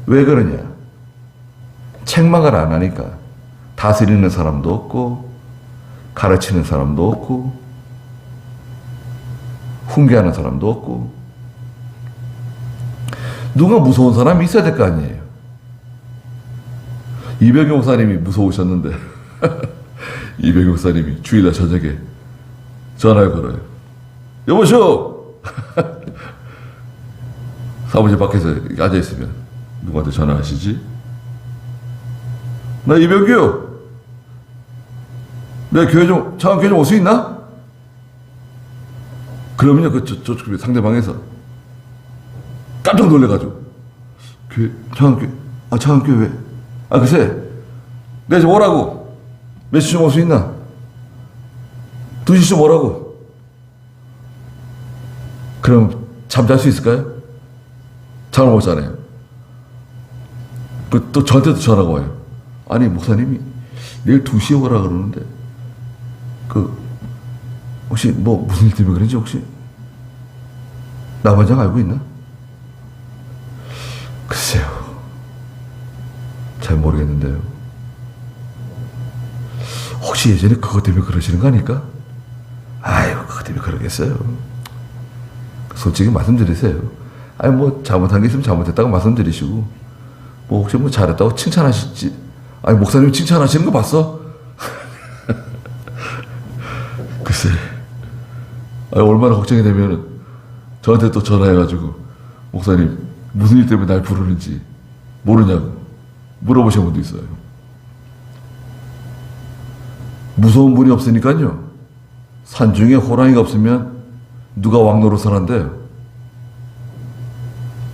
왜 그러냐? 책망을 안 하니까 다스리는 사람도 없고, 가르치는 사람도 없고, 훈계하는 사람도 없고, 누가 무서운 사람이 있어야 될 거 아니에요. 이병규 목사님이 무서우셨는데 이병규 목사님이 주일날 저녁에 전화를 걸어요. 여보시오. 사무실 밖에서 앉아있으면 누구한테 전화하시지? 나 이병규. 내 교회 좀 창원 교회 좀 올 수 있나? 그러면요 저쪽 상대방에서 깜짝 놀래가지고 창원 교회 왜? 글쎄, 내가 좀 오라고. 몇 시쯤 올 수 있나? 2시쯤 오라고. 그럼 잠잘 수 있을까요? 잠을 못 자네요. 또 저한테도 전화가 와요. 아니, 목사님이 내일 2시에 오라 그러는데, 혹시 뭐 무슨 일 때문에 그런지 혹시 나반장 알고 있나? 글쎄요. 잘 모르겠는데요. 혹시 예전에 그것 때문에 그러시는 거 아닐까? 아유, 그것 때문에 그러겠어요. 솔직히 말씀드리세요. 아니, 뭐, 잘못한 게 있으면 잘못했다고 말씀드리시고, 뭐, 혹시 뭐 잘했다고 칭찬하실지. 아니, 목사님 칭찬하시는 거 봤어? 글쎄. 아니, 얼마나 걱정이 되면은, 저한테 또 전화해가지고, 목사님, 무슨 일 때문에 날 부르는지 모르냐고. 물어보신 분도 있어요. 무서운 분이 없으니까요. 산중에 호랑이가 없으면 누가 왕노릇을 한대요?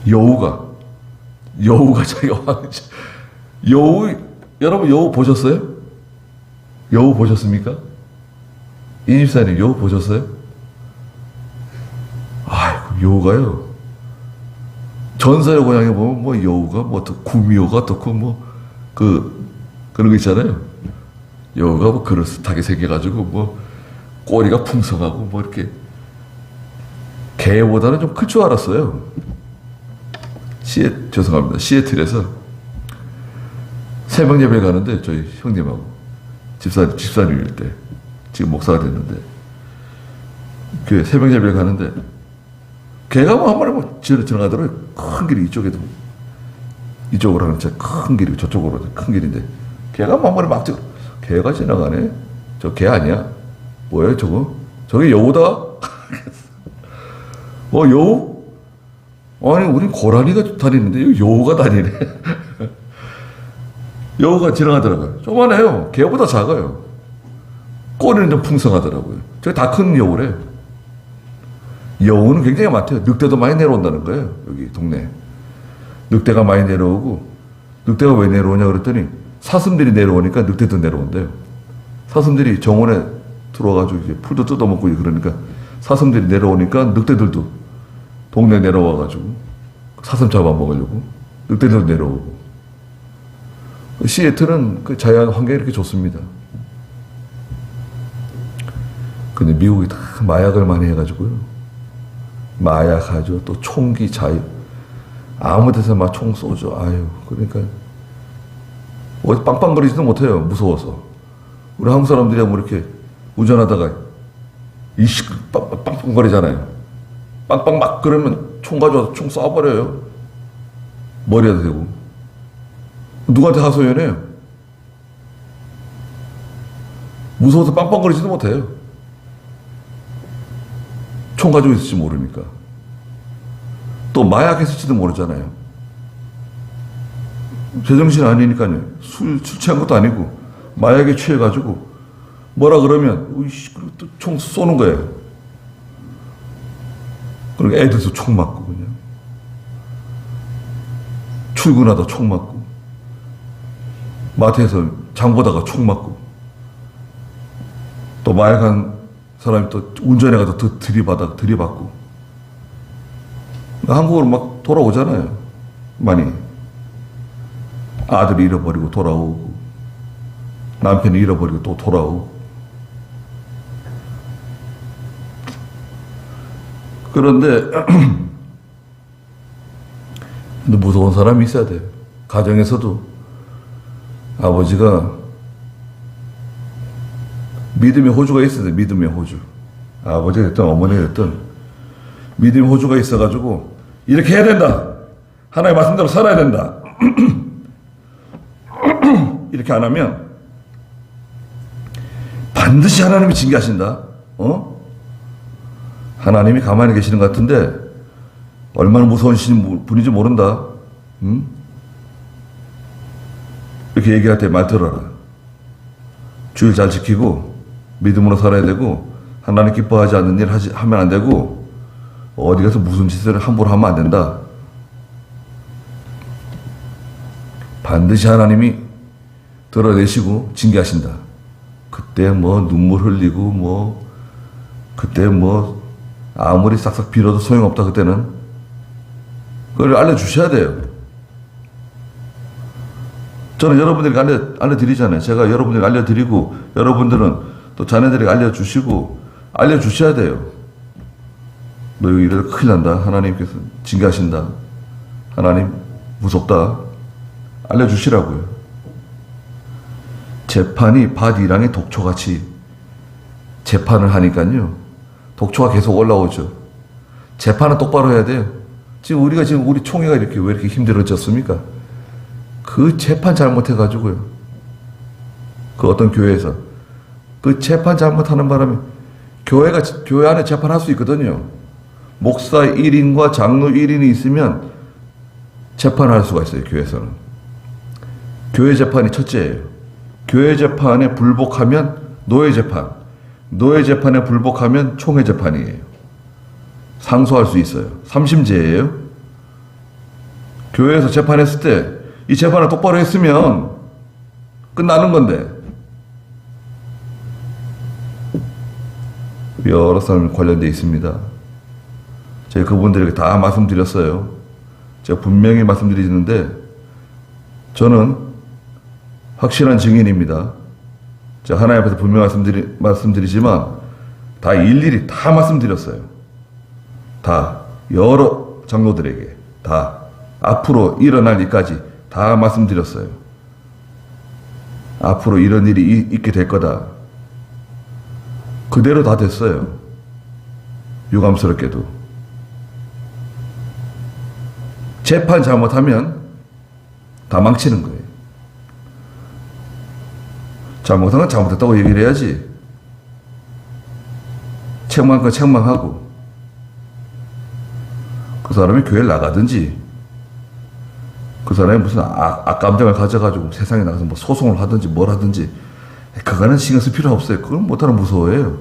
여우가 자기가 왕이지. 여러분 여우 보셨어요? 여우 보셨습니까? 이집사님 여우 보셨어요? 아이고, 여우가요. 전설의 고향에 보면 뭐 여우가 뭐 또 구미호가 어떻고 뭐 그런 거 있잖아요. 여우가 뭐 그럴듯하게 생겨가지고 뭐 꼬리가 풍성하고 뭐 이렇게 개보다는 좀 클 줄 알았어요. 죄송합니다. 시애틀에서 새벽 예배 가는데 저희 형님하고 집사님일 때 지금 목사가 됐는데 교회 새벽 예배 가는데 개가 뭐 한 마리 뭐 지나가더라고요. 큰 길이 이쪽에도 이쪽으로 하는 큰 길이고 저쪽으로 큰 길인데 개가 만번에 막 개가 지나가네. 저 개 아니야? 뭐야 저거? 저게 여우다? 여우? 아니 우린 고라니가 다니는데 여기 여우가 다니네. 여우가 지나가더라고요. 조그만해요. 개보다 작아요. 꼬리는 좀 풍성하더라고요. 저게 다 큰 여우래. 여우는 굉장히 많대요. 늑대도 많이 내려온다는 거예요. 여기 동네에. 늑대가 많이 내려오고, 늑대가 왜 내려오냐 그랬더니 사슴들이 내려오니까 늑대도 내려온대요. 사슴들이 정원에 들어와가지고 이제 풀도 뜯어먹고 그러니까 사슴들이 내려오니까 늑대들도 동네에 내려와가지고 사슴 잡아먹으려고 늑대들도 내려오고. 시애틀은 그 자연 환경이 이렇게 좋습니다. 근데 미국이 다 마약을 많이 해가지고요. 마약하죠. 또 총기 자유. 아무 데서 막 총 쏘죠. 아유, 그러니까. 어디 빵빵거리지도 못해요. 무서워서. 우리 한국 사람들이야 뭐 이렇게 운전하다가 이씨 빵빵거리잖아요. 빵빵 막 그러면 총 가져와서 총 쏴버려요. 머리에도 대고. 누구한테 하소연해요? 무서워서 빵빵거리지도 못해요. 총 가지고 있을지 모르니까. 또 마약했을지도 모르잖아요. 제정신 아니니까요. 술 취한 것도 아니고 마약에 취해가지고 뭐라 그러면 으이씨 그리고 또 총 쏘는 거예요. 그리고 애들도 총 맞고 그냥 출근하다 총 맞고 마트에서 장 보다가 총 맞고 또 마약한 사람이 또 운전해가지고 더 들이받고 한국으로 막 돌아오잖아요. 많이. 아들이 잃어버리고 돌아오고 남편이 잃어버리고 또 돌아오고. 그런데 근데 무서운 사람이 있어야 돼요. 가정에서도 아버지가 믿음의 호주가 있어야 돼요. 믿음의 호주. 아버지가 됐든 어머니가 됐든 믿음의 호주가 있어가지고 이렇게 해야 된다. 하나님의 말씀대로 살아야 된다. 이렇게 안 하면 반드시 하나님이 징계하신다. 하나님이 가만히 계시는 것 같은데 얼마나 무서우신 분인지 모른다. 이렇게 얘기할 때 말 들어라. 주일 잘 지키고 믿음으로 살아야 되고 하나님 기뻐하지 않는 일 하면 안 되고 어디 가서 무슨 짓을 함부로 하면 안 된다. 반드시 하나님이 드러내시고 징계하신다. 그때 뭐 눈물 흘리고 뭐 그때 뭐 아무리 싹싹 빌어도 소용없다. 그때는 그걸 알려주셔야 돼요. 저는 여러분들에게 알려드리잖아요. 제가 여러분들에게 알려드리고 여러분들은 또 자녀들에게 알려주시고 알려주셔야 돼요. 너 이래도 큰일 난다. 하나님께서 징계하신다. 하나님 무섭다. 알려주시라고요. 재판이 밭이랑의 독초같이 재판을 하니까요. 독초가 계속 올라오죠. 재판은 똑바로 해야 돼요. 지금 우리 총회가 왜 이렇게 힘들어졌습니까? 그 재판 잘못해가지고요. 그 어떤 교회에서 그 재판 잘못하는 바람에 교회 안에 재판할 수 있거든요. 목사 1인과 장로 1인이 있으면 재판할 수가 있어요. 교회에서는. 교회 재판이 첫째예요. 교회 재판에 불복하면 노예 재판, 노예 재판에 불복하면 총회 재판이에요. 상소할 수 있어요. 3심제예요. 교회에서 재판했을 때 이 재판을 똑바로 했으면 끝나는 건데 여러 사람이 관련되어 있습니다. 제가 그분들에게 다 말씀드렸어요. 제가 분명히 말씀드리는데 저는 확실한 증인입니다. 제가 하나님 앞에서 분명히 말씀드리지만 다 일일이 다 말씀드렸어요. 다 여러 장로들에게 다 앞으로 일어날 일까지 다 말씀드렸어요. 앞으로 이런 일이 있게 될 거다. 그대로 다 됐어요. 유감스럽게도. 재판 잘못하면 다 망치는 거예요. 잘못한 건 잘못했다고 얘기를 해야지. 책망한 건 책망하고, 그 사람이 교회를 나가든지, 그 사람이 무슨 악감정을 가져가지고 세상에 나가서 뭐 소송을 하든지 뭘 하든지, 그거는 신경 쓸 필요 없어요. 그건 못하는 무서워해요.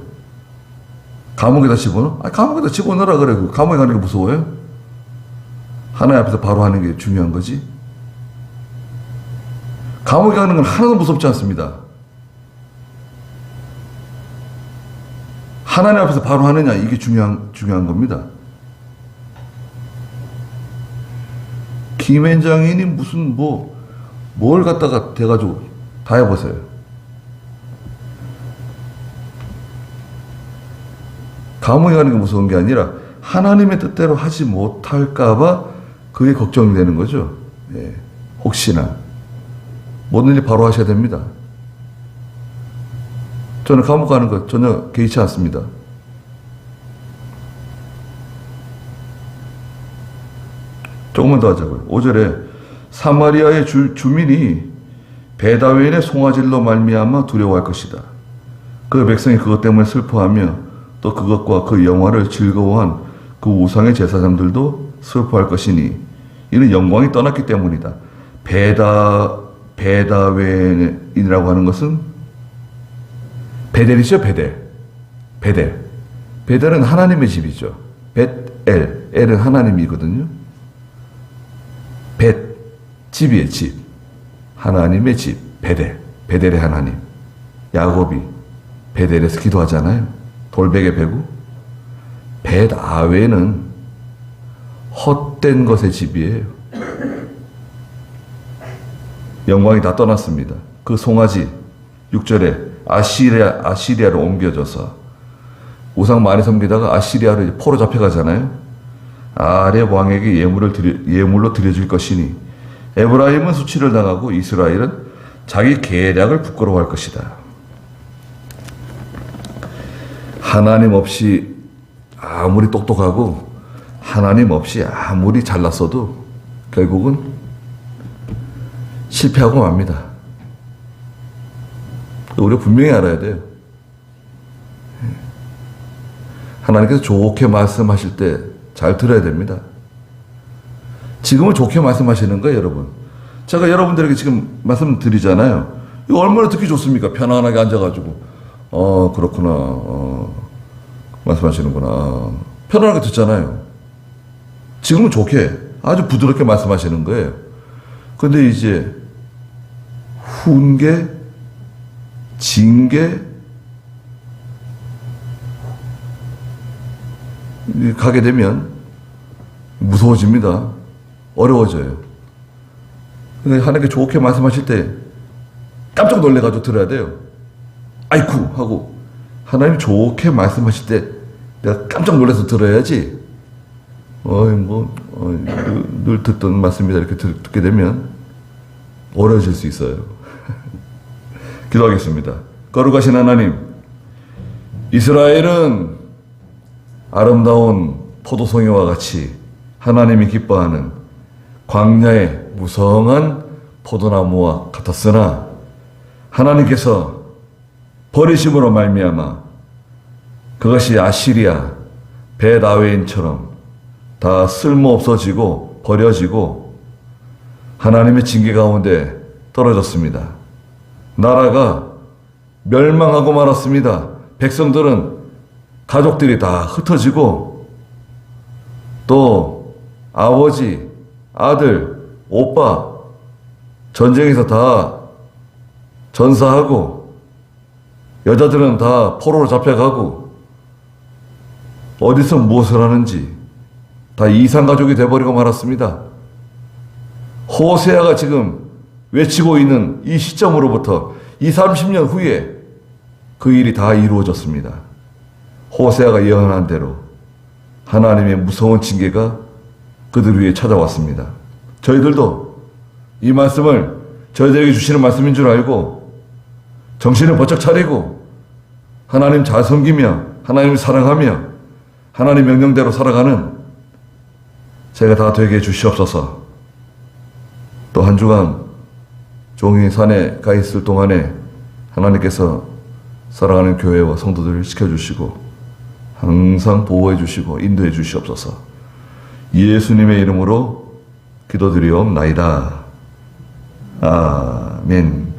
감옥에다 집어넣어? 감옥에다 집어넣으라 그래. 감옥에 가는 게 무서워요? 하나님 앞에서 바로 하는 게 중요한 거지. 감옥에 가는 건 하나도 무섭지 않습니다. 하나님 앞에서 바로 하느냐, 이게 중요한 겁니다. 김앤장인이 무슨 뭘 갖다가 돼가지고 다 해보세요. 감옥에 가는 게 무서운 게 아니라 하나님의 뜻대로 하지 못할까봐 그게 걱정이 되는 거죠. 예. 혹시나. 모든 일 바로 하셔야 됩니다. 저는 감옥 가는 거 전혀 개의치 않습니다. 조금만 더 하자고요. 5절에 사마리아의 주민이 베다웬의 송아질로 말미암아 두려워할 것이다. 그 백성이 그것 때문에 슬퍼하며 또 그것과 그 영화를 즐거워한 그 우상의 제사장들도 슬퍼할 것이니 이는 영광이 떠났기 때문이다. 베다웬이라고 하는 것은 베델이죠. 베델은 하나님의 집이죠. 엘은 하나님이거든요. 집이에요. 집. 하나님의 집. 베델의 하나님. 야곱이 베델에서 기도하잖아요. 돌베개 베고. 벳아웬은 헛된 것의 집이에요. 영광이 다 떠났습니다. 그 송아지 6절에 아시리아로 옮겨져서 우상 많이 섬기다가 아시리아로 포로 잡혀가잖아요. 아렙 왕에게 예물로 드려질 것이니 에브라임은 수치를 당하고 이스라엘은 자기 계략을 부끄러워할 것이다. 하나님 없이 아무리 똑똑하고 하나님 없이 아무리 잘났어도 결국은 실패하고 맙니다. 우리가 분명히 알아야 돼요. 하나님께서 좋게 말씀하실 때 잘 들어야 됩니다. 지금은 좋게 말씀하시는 거예요, 여러분. 제가 여러분들에게 지금 말씀드리잖아요. 이거 얼마나 듣기 좋습니까? 편안하게 앉아가지고 그렇구나, 말씀하시는구나. 편안하게 듣잖아요. 지금은 좋게, 아주 부드럽게 말씀하시는 거예요. 근데 이제 훈계, 징계 가게 되면 무서워집니다. 어려워져요. 근데 하나님께 좋게 말씀하실 때 깜짝 놀래가지고 들어야 돼요. 아이쿠 하고 하나님 좋게 말씀하실 때 내가 깜짝 놀라서 들어야지. 늘 듣던 말씀이다 이렇게 듣게 되면 어려워질 수 있어요. 기도하겠습니다. 거룩하신 하나님, 이스라엘은 아름다운 포도송이와 같이 하나님이 기뻐하는 광야의 무성한 포도나무와 같았으나 하나님께서 버리심으로 말미암아 그것이 아시리아 벳아웬처럼 다 쓸모없어지고 버려지고 하나님의 징계 가운데 떨어졌습니다. 나라가 멸망하고 말았습니다. 백성들은 가족들이 다 흩어지고 또 아버지, 아들, 오빠 전쟁에서 다 전사하고 여자들은 다 포로로 잡혀가고 어디서 무엇을 하는지 다 이산가족이 돼버리고 말았습니다. 호세아가 지금 외치고 있는 이 시점으로부터 30년 후에 그 일이 다 이루어졌습니다. 호세아가 예언한 대로 하나님의 무서운 징계가 그들 위에 찾아왔습니다. 저희들도 이 말씀을 저희들에게 주시는 말씀인 줄 알고 정신을 번쩍 차리고 하나님 잘 섬기며 하나님을 사랑하며 하나님 명령대로 살아가는 제가 다 되게 해주시옵소서. 또 한 주간 종이 산에 가 있을 동안에 하나님께서 사랑하는 교회와 성도들을 지켜주시고 항상 보호해 주시고 인도해 주시옵소서. 예수님의 이름으로 기도드리옵나이다. 아멘.